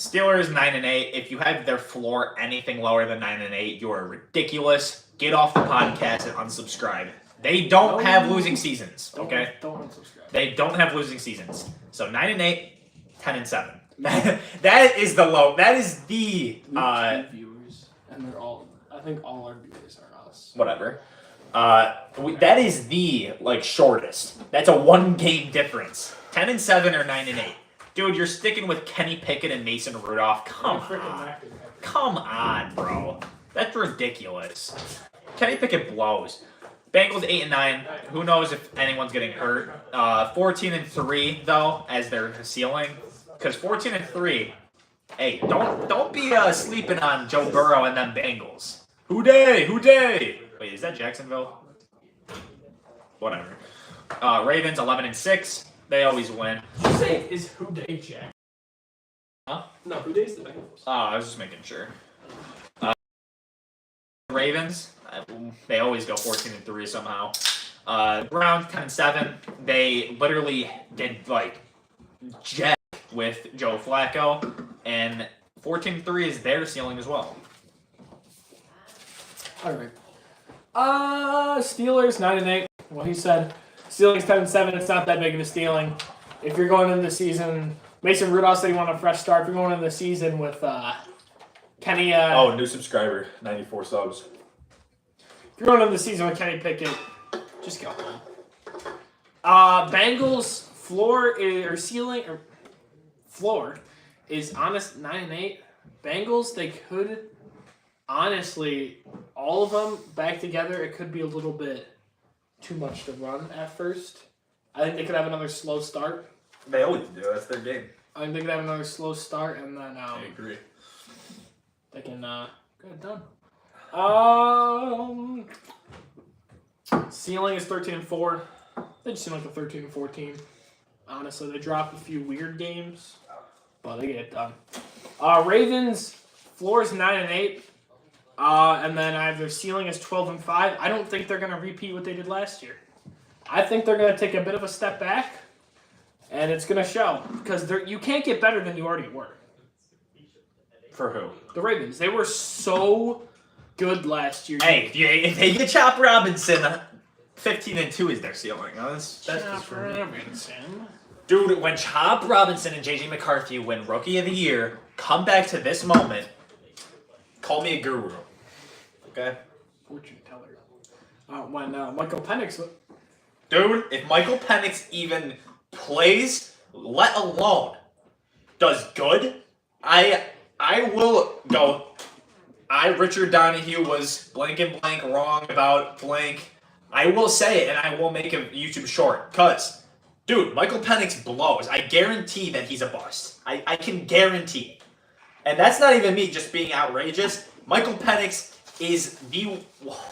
Steelers 9-8. If you have their floor anything lower than 9-8, you are ridiculous. Get off the podcast and unsubscribe. They don't have losing seasons. Okay, Don't unsubscribe. they don't have losing seasons. So 9-8, 10-7. That is the low. That is the We have 2 viewers, and they're all. I think all our viewers are us. whatever. That is the shortest. That's a 1 game difference. 10-7 or 9-8. Dude, you're sticking with Kenny Pickett and Mason Rudolph. Come on. Come on, bro. That's ridiculous. Kenny Pickett blows. Bengals 8-9. Who knows if anyone's getting hurt? 14-3 though, as their ceiling. Because 14-3. Hey, don't be sleeping on Joe Burrow and them Bengals. Who day? Who day? Wait, is that Jacksonville? Whatever. Ravens 11-6. They always win. Did you say is who day Jack? Huh? No, who day's the Bengals? I was just making sure. Ravens, they always go 14-3 somehow. Browns 10-7. They literally did jet with Joe Flacco, and 14-3 is their ceiling as well. All right. Steelers 9-8. Well, he said ceiling's 10-7. It's not that big of a ceiling. If you're going into the season, Mason Rudolph said he wanted a fresh start. If you're going into the season with Kenny. New subscriber, 94 subs. If you're going into the season with Kenny Pickett, just go. Bengals floor is honest 9-8. Bengals, they could honestly, all of them back together, it could be a little bit too much to run at first. I think they could have another slow start. They always do. That's their game. I think they could have another slow start and then I agree. they can get it done. Ceiling is 13-4. They just seem like a 13-4 team. Honestly, they drop a few weird games, but they get it done. Ravens floor is 9-8. And then I have their ceiling is 12-5. I don't think they're gonna repeat what they did last year. I think they're gonna take a bit of a step back, and it's gonna show because you can't get better than you already were. For who? The Ravens, they were so good last year. Hey, if they get Chop Robinson, 15-2 is their ceiling. That's just for me. Robinson. Dude, when Chop Robinson and JJ McCarthy win Rookie of the Year, come back to this moment, call me a guru. Okay? Fortune teller. When Michael Penix. Dude, if Michael Penix even plays, let alone does good, I will go. Richard Donahue was blank and blank wrong about blank. I will say it, and I will make a YouTube short. Cause, dude, Michael Penix blows. I guarantee that he's a bust. I can guarantee it. And that's not even me just being outrageous. Michael Penix is he's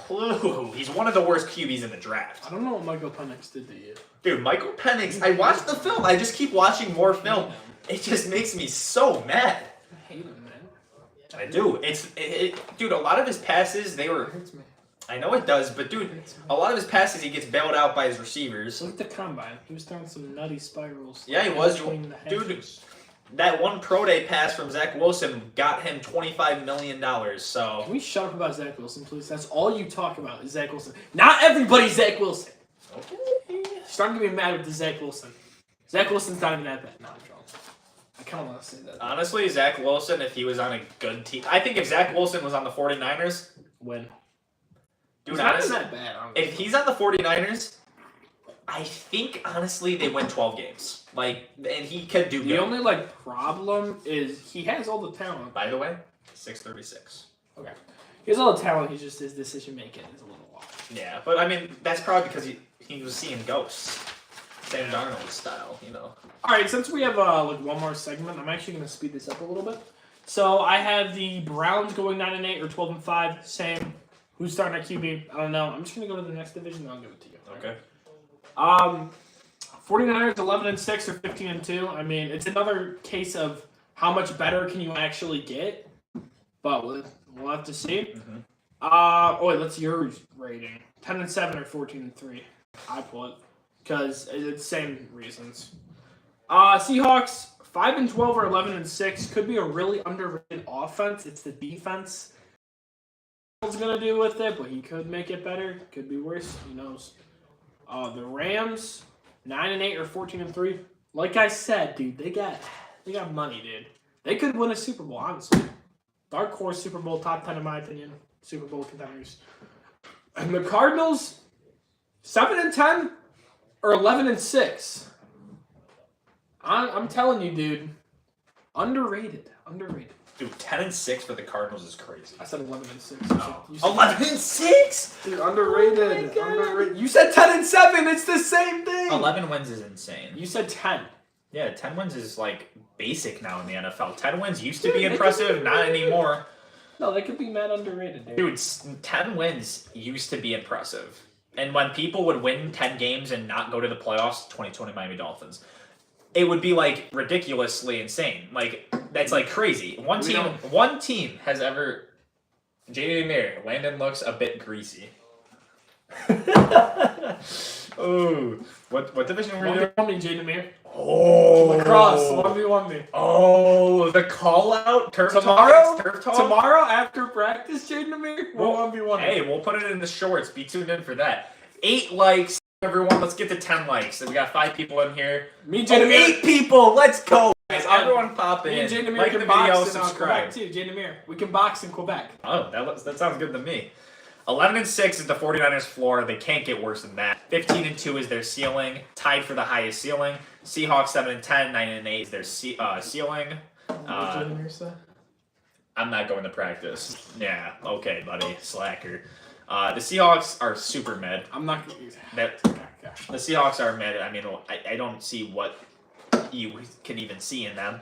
one of the worst QBs in the draft. I don't know what Michael Penix did to you. Dude, Michael Penix, I watched the film. I just keep watching more film. It just makes me so mad. I hate him, man. I do. Dude, a lot of his passes, they It were... hurts me. I know it does, but dude, a lot of his passes, he gets bailed out by his receivers. Look at the combine. He was throwing some nutty spirals. Yeah, he was. between the Dude, hedges. that one pro day pass from Zach Wilson got him $25 million, so... Can we shut up about Zach Wilson, please? That's all you talk about is Zach Wilson. Not everybody's Zach Wilson. Starting to get mad with the Zach Wilson. Zach Wilson's not even that bad. No, I'm wrong. I kind of want to say that. Honestly, Zach Wilson, if he was on a good team... I think if Zach Wilson was on the 49ers... Win. Dude, He's not honestly, that bad. Honestly. if he's on the 49ers... I think, honestly, they win 12 games. And he could do The good. only problem is he has all the talent. By the way, 636. Okay. He has all the talent. He's just his decision making is a little off. Yeah, but I mean, that's probably because he was seeing ghosts. Sam Darnold style, you know. All right, since we have one more segment, I'm actually going to speed this up a little bit. So I have the Browns going 9-8 or 12-5. Same. Who's starting at QB? I don't know. I'm just going to go to the next division and I'll give it to you. Okay. 49ers 11-6 or 15-2. I mean, it's another case of how much better can you actually get, but we'll have to see. Mm-hmm. Wait, that's your rating. 10-7 or 14-3. I put because it's the same reasons. Seahawks 5-12 or 11-6 could be a really underrated offense. It's the defense. What's gonna do with it, but he could make it better. Could be worse. Who knows? The Rams, 9-8 or 14-3. Like I said, dude, they got money, dude. They could win a Super Bowl, honestly. Dark horse Super Bowl, top 10 in my opinion. Super Bowl contenders. And the Cardinals, 7-10 or 11-6. I'm telling you, dude. Underrated. Dude, 10-6 for the Cardinals is crazy. I said 11-6. Oh. You said- 11-6? Dude, underrated. You said 10-7. It's the same thing. 11 wins is insane. You said 10. Yeah, 10 wins is like basic now in the NFL. 10 wins used to be impressive, not anymore. No, they could be mad underrated, dude. Dude, 10 wins used to be impressive. And when people would win 10 games and not go to the playoffs, 2020 Miami Dolphins, it would be like ridiculously insane. Like, that's like crazy. One team has ever. JD Mir, Landon looks a bit greasy. Oh, what division were you doing? 1v1 me, Jaden Amir. Oh, Lacrosse, 1v1 me. Oh, the call out turf Tomorrow? talk. Turf talk. Tomorrow after practice, Jaden Amir, we'll Well, 1v1 Hey, we'll put it in the shorts. Be tuned in for that. 8 likes, everyone. Let's get to 10 likes. So we got 5 people in here. Me and Oh, Jaden Amir. 8 people. Let's go, guys. Everyone pop Me and in. Jaden Amir Like can the box video, in subscribe. Quebec too. Jaden Amir. We can box in Quebec. Oh, that sounds good to me. 11-6 is the 49ers floor. They can't get worse than that. 15-2 is their ceiling, tied for the highest ceiling. Seahawks 7-10, 9-8 is their ceiling. Jaden Amir said? I'm not going to practice. Yeah, okay, buddy, slacker. The Seahawks are super mid. I'm not gonna use That the Seahawks are mid. I mean, I don't see what you can even see in them.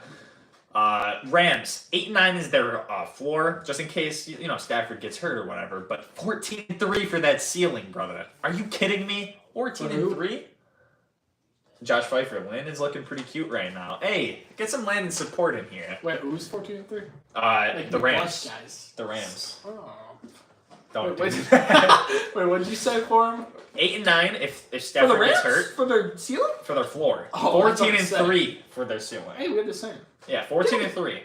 Rams 8-9 is their floor, just in case Stafford gets hurt or whatever. But 14-3 for that ceiling, brother. Are you kidding me? 14-3. Josh Pfeiffer, Landon's looking pretty cute right now. Hey, get some Landon support in here. Wait, who's 14-3? The Rams. Guys. The Rams. Oh. Don't Wait, do wait. that. Wait, what did you say for him? 8-9 if For the Stafford Rams? gets hurt. For their ceiling? For their floor. Oh, I was about to 14-3 for their ceiling. Hey, we had the same. Yeah, 14-3.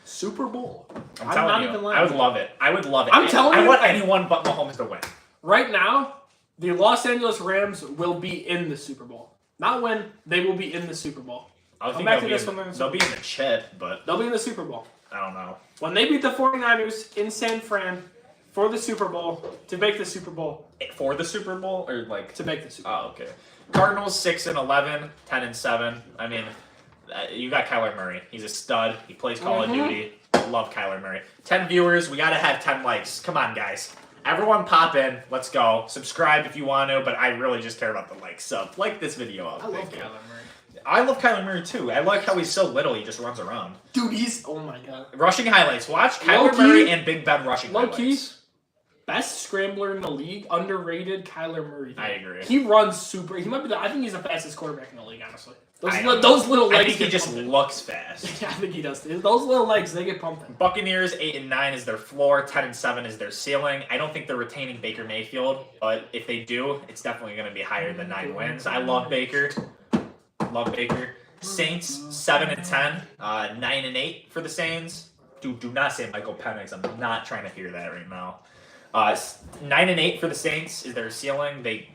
Super Bowl. I'm not telling even you, lying. I would love it. I would love it. I'm telling I you- want anyone but Mahomes to win. Right now, the Los Angeles Rams will be in the Super Bowl. Not win, they will be in the Super Bowl. I think back they'll to be, this one. they'll be in the chip, but They'll be in the Super Bowl. I don't know. When they beat the 49ers in San Fran for the Super Bowl, to make the Super Bowl, For the Super Bowl or like? to make the Super Bowl. Oh, okay. Cardinals 6-11, 10-7. I mean, you got Kyler Murray. He's a stud. He plays Call of Duty. Love Kyler Murray. 10 viewers. We gotta have 10 likes. Come on, guys. Everyone pop in. Let's go. Subscribe if you want to, but I really just care about the likes. So like this video up. I love Thank you. Kyler Murray. I love Kyler Murray too. I like how he's so little. He just runs around. Dude, he's, oh my god. Rushing highlights. Watch Kyler Low-key- Murray and Big Ben rushing Low key, highlights. best scrambler in the league, underrated Kyler Murray. I agree. He runs super, he might be I think he's the fastest quarterback in the league, honestly. I don't Those little I legs think he get just pumping. looks fast. Yeah, I think he does. Those little legs, they get pumping. Buccaneers 8-9 is their floor. 10-7 is their ceiling. I don't think they're retaining Baker Mayfield, but if they do, it's definitely going to be higher than 9 wins. I love Baker. Love Baker. Saints 7-10, 9-8 for the Saints. Dude, do not say Michael Penix. I'm not trying to hear that right now. 9-8 for the Saints is their ceiling. They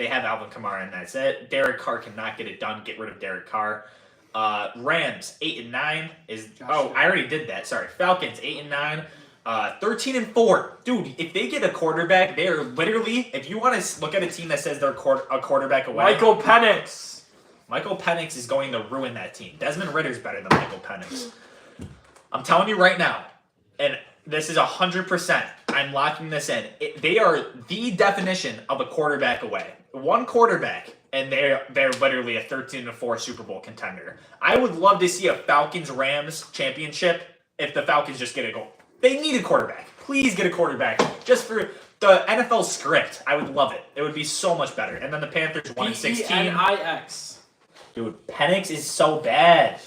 have Alvin Kamara and that's it. Derek Carr cannot get it done. Get rid of Derek Carr. Rams 8-9 is I already did that. Sorry. Falcons 8-9. 13-4. Dude, if they get a quarterback, they are literally. If you want to look at a team that says they're a quarterback away, Michael Penix. Michael Penix is going to ruin that team. Desmond Ritter's better than Michael Penix. I'm telling you right now, and this is 100%. I'm locking this in. They are the definition of a quarterback away. One quarterback, and they're literally a 13-4 Super Bowl contender. I would love to see a Falcons-Rams championship if the Falcons just get a goal. They need a quarterback. Please get a quarterback. Just for the NFL script. I would love it. It would be so much better. And then the Panthers 1-16. Penix. Dude, Penix is so bad.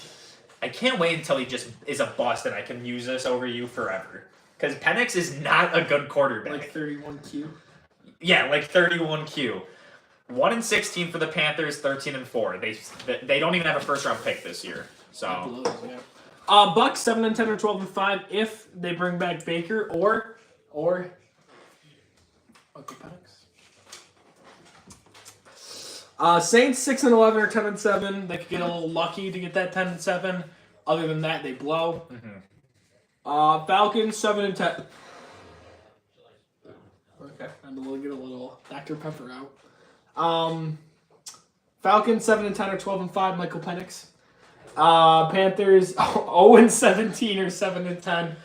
I can't wait until he just is a bust and I can use this over you forever. Because Penix is not a good quarterback. Like 31Q. Yeah, like 31Q. 1-16 for the Panthers, 13-4. They don't even have a first round pick this year. So Bucks 7-10 or 12-5 if they bring back Baker or Uncle Penix. Saints 6-11 or 10-7. They could get a little lucky to get that 10-7. Other than that, they blow. Falcons 7-10. Okay, I'm gonna get a little Dr. Pepper out. Falcons 7-10 or 12-5. Michael Penix. Panthers 0-17 or 7-10.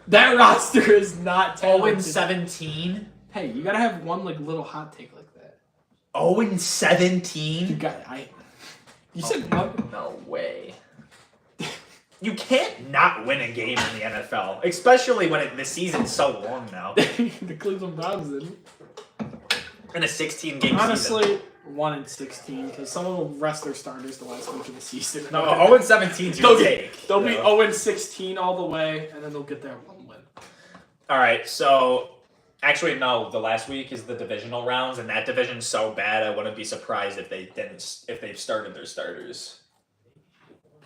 That roster is not talented. 0-17. Hey, you gotta have one like little hot take like that. 0-17. You got You said what? No way. You can't not win a game in the NFL, especially when the season's so long now. The Cleveland Browns didn't. In a 16-game season. Honestly, 1-16 because someone will rest their starters the last week of the season. No, 0-17's your take. They'll be 0-16 all the way, and then they'll get their one win. All right, so actually no, the last week is the divisional rounds, and that division's so bad I wouldn't be surprised if they've started their starters.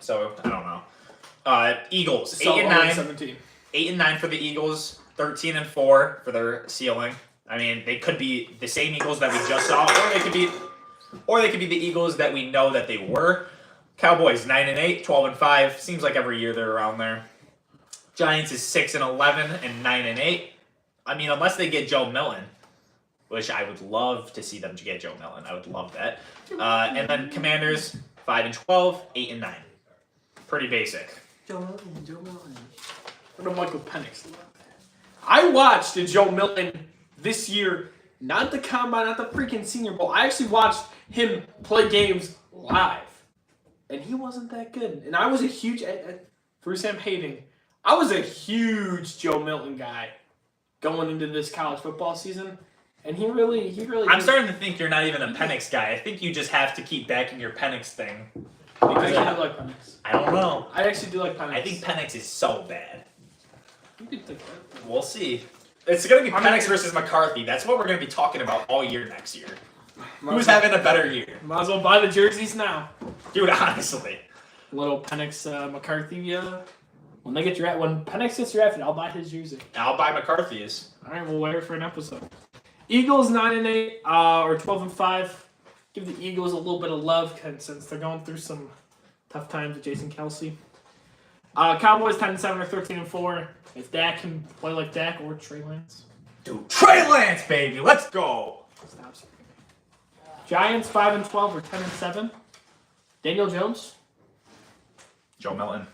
So I don't know. Eagles So 8-9, 17. 8-9 for the Eagles, 13-4 for their ceiling. I mean, they could be the same Eagles that we just saw, or they could be the Eagles that we know that they were. Cowboys 9-8, 12-5. Seems like every year they're around there. Giants is 6-11 and 9-8. I mean, unless they get Joe Milton, which I would love to see them to get Joe Milton. I would love that. And then Commanders 5-12, 8-9. Pretty basic. Joe Milton. What about Michael Penix? I watched Joe Milton this year, not the combine, not the freaking Senior Bowl. I actually watched him play games live, and he wasn't that good. And I was a huge, for Sam hating, I was a huge Joe Milton guy going into this college football season, and he really. I'm starting to think you're not even a Penix guy. I think you just have to keep backing your Penix thing. I actually do like Penix. I don't know. I actually do like Penix. I think Penix is so bad. You could think that. We'll see. It's going to be Penix versus McCarthy. That's what we're going to be talking about all year next year. Who's having a better year? Might as well buy the jerseys now. Dude, honestly. Little Penix McCarthy. When Penix gets drafted, I'll buy his jersey. I'll buy McCarthy's. All right, we'll wear it for an episode. Eagles 9-8 or 12-5. Give the Eagles a little bit of love since they're going through some tough times with Jason Kelsey. Cowboys 10-7 or 13-4. If Dak can play like Dak or Trey Lance. Dude, Trey Lance, baby, let's go. Stop screaming. Giants 5-12 or 10-7. Daniel Jones. Joe Milton.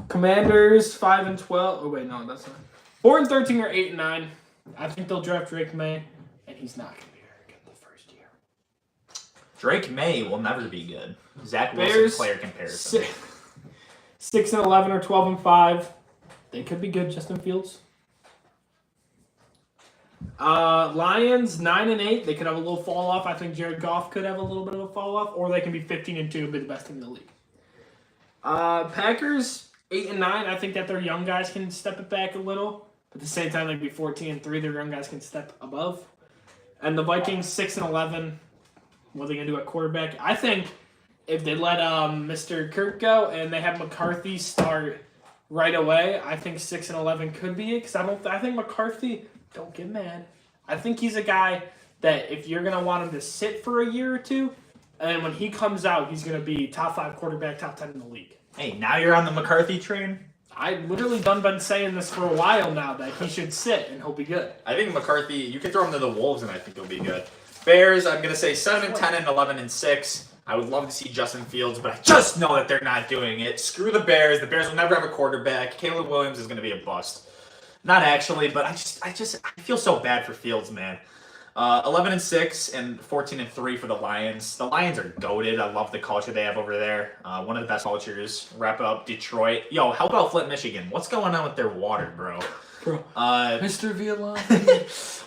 Commanders 5-12. Oh wait, no, that's not. 4-13 or 8-9. I think they'll draft Drake May, and he's not going to be very good the first year. Drake May will never be good. Zach Wilson Bears, player comparison. 6-11 or 12-5. They could be good. Justin Fields. Lions 9-8. They could have a little fall off. I think Jared Goff could have a little bit of a fall off, or they can be 15-2 and be the best team in the league. Packers 8-9. I think that their young guys can step it back a little. But at the same time, they'd be 14-3. Their young guys can step above. And the Vikings 6-11. What are they gonna do at quarterback? I think if they let Mr. Kirk go and they have McCarthy start right away, I think 6-11 could be it. Because I think McCarthy. Don't get mad. I think he's a guy that if you're gonna want him to sit for a year or two, and then when he comes out, he's gonna be top 5 quarterback, top 10 in the league. Hey, now you're on the McCarthy train? I literally done been saying this for a while now that he should sit and he'll be good. I think McCarthy, you can throw him to the Wolves and I think he'll be good. Bears, I'm going to say 7-10 and 11-6. I would love to see Justin Fields, but I just know that they're not doing it. Screw the Bears. The Bears will never have a quarterback. Caleb Williams is going to be a bust. Not actually, but I feel so bad for Fields, man. 11-6 and 14-3 for the Lions. The Lions are goated. I love the culture they have over there. One of the best cultures. Wrap up Detroit. Yo, how about Flint, Michigan? What's going on with their water, bro? Mr. Villa.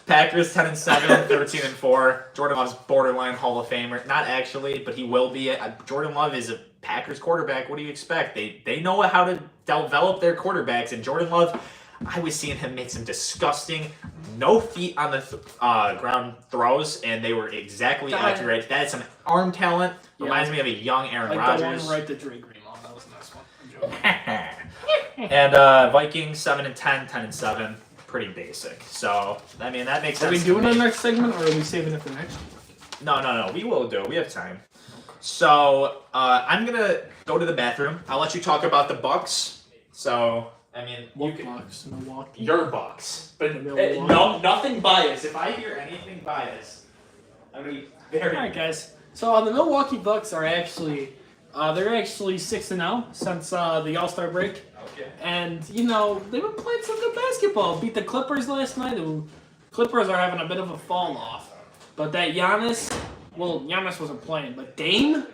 Packers 10-7, 13-4. Jordan Love's borderline Hall of Famer. Not actually, but he will be. Jordan Love is a Packers quarterback. What do you expect? They know how to develop their quarterbacks, and Jordan Love, I was seeing him make some disgusting, no feet on the ground throws, and they were exactly accurate. That is some arm talent. Reminds me of a young Aaron like Rodgers. the one right that Drake Green And Vikings 7-10, 10-7, pretty basic. So I mean that makes Are sense. we to doing me. the next segment, or are we saving it for next week? No. We will do it. We have time. So I'm gonna go to the bathroom. I'll let you talk about the Bucks. So I mean, you What can, Bucks? Milwaukee. your Bucks, but Milwaukee. no, nothing biased. If I hear anything biased, I'm gonna be very. All right, guys. So the Milwaukee Bucks are actually, they're actually 6-0 since the All-Star break, Okay. and you know they've been playing some good basketball. Beat the Clippers last night. The Clippers are having a bit of a fall off, but that Giannis, well, Giannis wasn't playing, but Dame,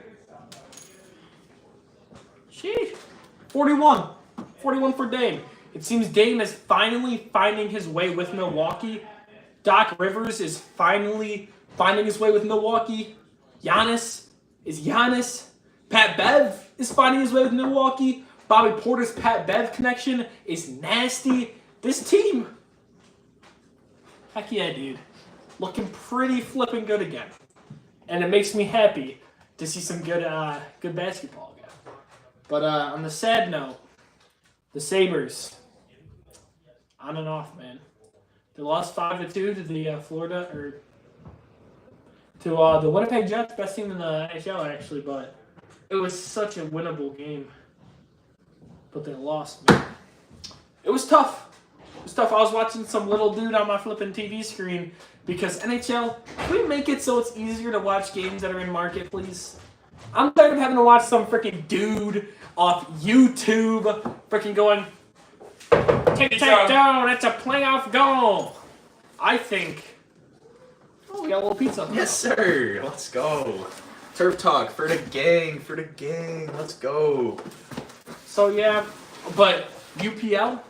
sheesh, 41 for Dame. It seems Dame is finally finding his way with Milwaukee. Doc Rivers is finally finding his way with Milwaukee. Giannis is Giannis. Pat Bev is finding his way with Milwaukee. Bobby Porter's Pat Bev connection is nasty. This team, heck yeah, dude, looking pretty flipping good again, and it makes me happy to see some good basketball again. But on the sad note, the Sabres, on and off, man. They lost 5-2 to the Florida or to the Winnipeg Jets, best team in the NHL actually, but it was such a winnable game. But they lost, man. It was tough. It was tough. I was watching some little dude on my flipping TV screen because NHL, can we make it so it's easier to watch games that are in market, please? I'm tired of having to watch some freaking dude off YouTube freaking going, tic-tac-toe, that's a playoff goal. I think, oh, we got a little pizza. Yes, sir. Let's go. Turf talk for the gang. Let's go. So, yeah, but UPL?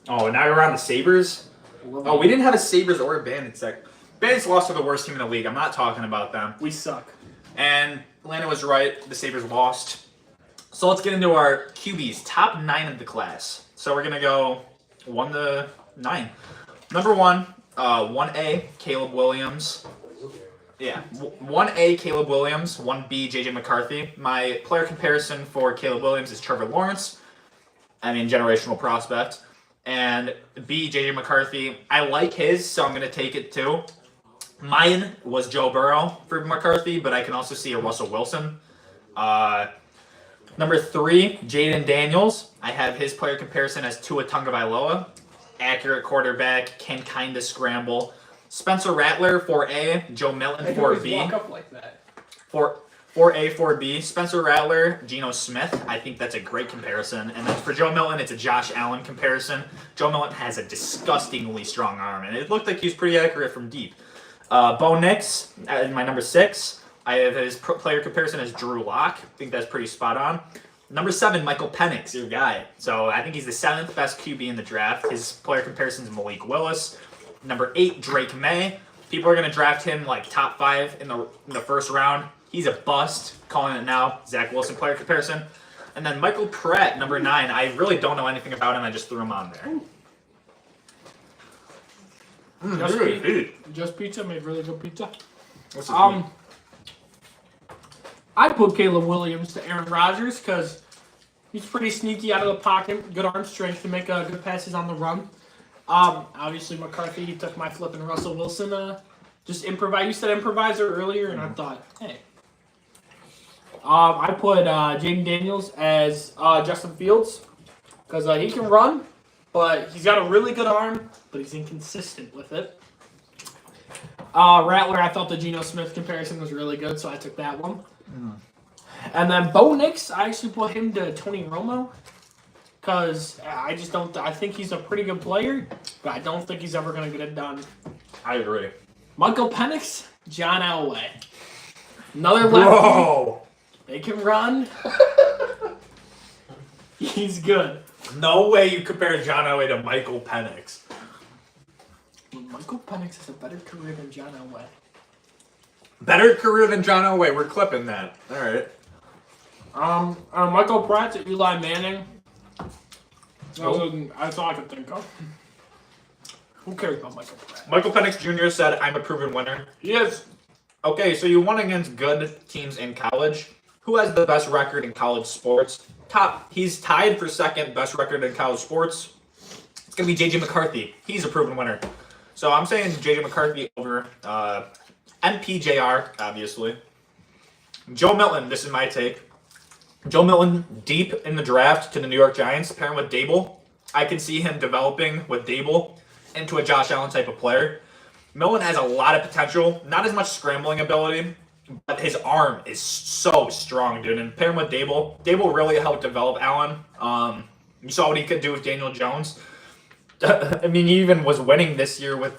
Oh, now you're on the Sabres. Oh, we didn't have a Sabres or a Bandits deck. Bandits lost to the worst team in the league. I'm not talking about them. We suck. And Atlanta was right. The Sabres lost. So let's get into our QBs. Top 9 of the class. So we're going to go 1 to 9. Number 1, 1A, Caleb Williams. Yeah, 1A, Caleb Williams. 1B, JJ McCarthy. My player comparison for Caleb Williams is Trevor Lawrence. I mean, generational prospect. And B, JJ McCarthy. I like his, so I'm going to take it too. Mine was Joe Burrow for McCarthy, but I can also see a Russell Wilson. Number 3, Jaden Daniels. I have his player comparison as Tua Tagovailoa. Accurate quarterback, can kind of scramble. Spencer Rattler, 4A. Joe Milton, 4B. Walk up like that. 4A, 4B. Spencer Rattler, Geno Smith. I think that's a great comparison. And then for Joe Milton, it's a Josh Allen comparison. Joe Milton has a disgustingly strong arm, and it looked like he was pretty accurate from deep. Bo Nix, my number 6. I have his player comparison as Drew Lock. I think that's pretty spot on. Number 7, Michael Penix, your guy. So I think he's the 7th best QB in the draft. His player comparison is Malik Willis. Number 8, Drake May. People are going to draft him like top 5 in the first round. He's a bust. Calling it now. Zach Wilson player comparison. And then Michael Pratt, number 9. I really don't know anything about him. I just threw him on there. Just Pizza made really good pizza. What's his name? I put Caleb Williams to Aaron Rodgers because he's pretty sneaky out of the pocket, good arm strength to make good passes on the run. Obviously McCarthy, he took my flipping Russell Wilson. Just improvise. You said improviser earlier, and I thought, hey. I put Jaden Daniels as Justin Fields because he can run, but he's got a really good arm, but he's inconsistent with it. Rattler, I thought the Geno Smith comparison was really good, so I took that one. And then Bo Nix, I actually put him to Tony Romo because I just don't. I think he's a pretty good player, but I don't think he's ever going to get it done. I agree. Michael Penix, John Elway, another lefty. Whoa! They can run. He's good. No way you compare John Elway to Michael Penix. Michael Penix has a better career than John Elway. Better career than John Elway. We're clipping that. All right. Michael Pratt to Eli Manning. That's all I could think of. Who cares about Michael Pratt? Michael Penix Jr. said, "I'm a proven winner." Yes. Okay, so you won against good teams in college. Who has the best record in college sports? He's tied for second best record in college sports. It's gonna be JJ McCarthy. He's a proven winner. So I'm saying JJ McCarthy over MPJR, obviously. Joe Milton, this is my take. Joe Milton deep in the draft to the New York Giants, pairing with Dable. I can see him developing with Dable into a Josh Allen type of player. Milton has a lot of potential, not as much scrambling ability, but his arm is so strong, dude. And pairing with Dable really helped develop Allen. You saw what he could do with Daniel Jones. I mean, he even was winning this year with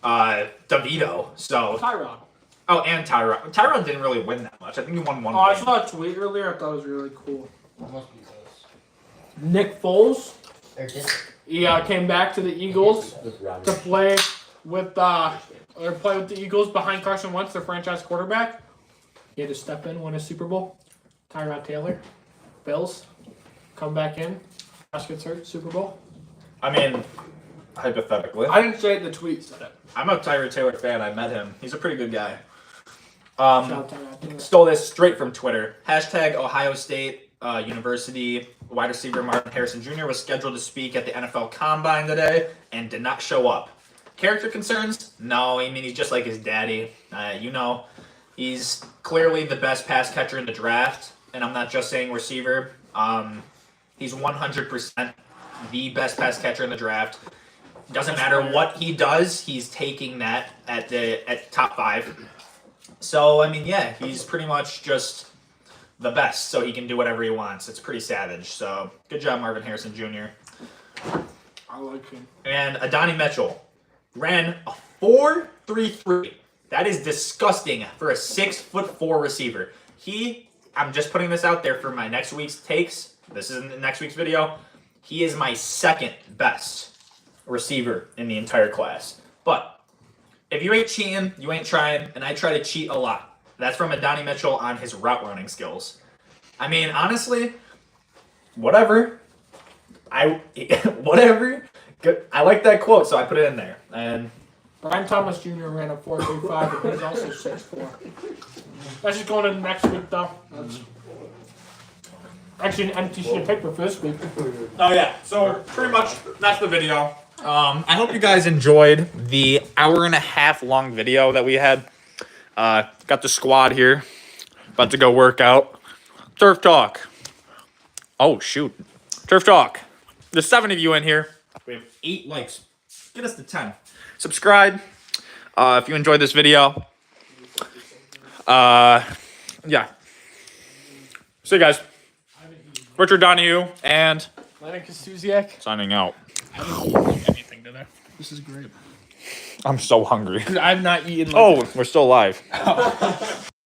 DeVito. So Tyrod. Oh, and Tyrod. Tyrod didn't really win that much. I think he won one. Oh, I game. saw a tweet earlier. I thought it was really cool. Nick Foles. He came back to the Eagles to play with the Eagles behind Carson Wentz, their franchise quarterback. He had to step in, win a Super Bowl. Tyrod Taylor, Bills, come back in. Josh gets hurt, Super Bowl. I mean, hypothetically. I didn't say it. The tweet said it. I'm a Tyrod Taylor fan. I met him. He's a pretty good guy. Shout out Tyrod Taylor. Stole this straight from Twitter. Hashtag Ohio State University wide receiver Marvin Harrison Jr. was scheduled to speak at the NFL Combine today and did not show up. Character concerns? No, I mean, he's just like his daddy. He's clearly the best pass catcher in the draft, and I'm not just saying receiver. He's 100% the best pass catcher in the draft. Doesn't matter what he does, he's taking that at top 5. So, I mean, yeah, he's pretty much just the best, so he can do whatever he wants. It's pretty savage. So, good job, Marvin Harrison Jr. I like him. And Adonai Mitchell ran a 4.33. That is disgusting for a 6'4" receiver. I'm just putting this out there for my next week's takes. This is in the next week's video. He is my second best receiver in the entire class. But if you ain't cheating, you ain't trying, and I try to cheat a lot. That's from Adonai Mitchell on his route running skills. I mean, honestly, whatever. Whatever. Good. I like that quote, so I put it in there. And Brian Thomas Jr. ran a 4.35, but he's also 6'4". That's just going to next week, though. That's actually an empty sheet of paper for this week. oh yeah, so pretty much that's the video. I hope you guys enjoyed the hour-and-a-half long video that we had. Got the squad here, about to go work out. Turf Talk. Oh shoot, Turf Talk. There's 7 of you in here. We have 8 likes. Get us to 10. Subscribe if you enjoyed this video. Yeah. See you guys. Richard Donahue and Lennon Kostusiak. signing out. I didn't eat anything today. This is great. I'm so hungry. I've not eaten. Oh, we're still live.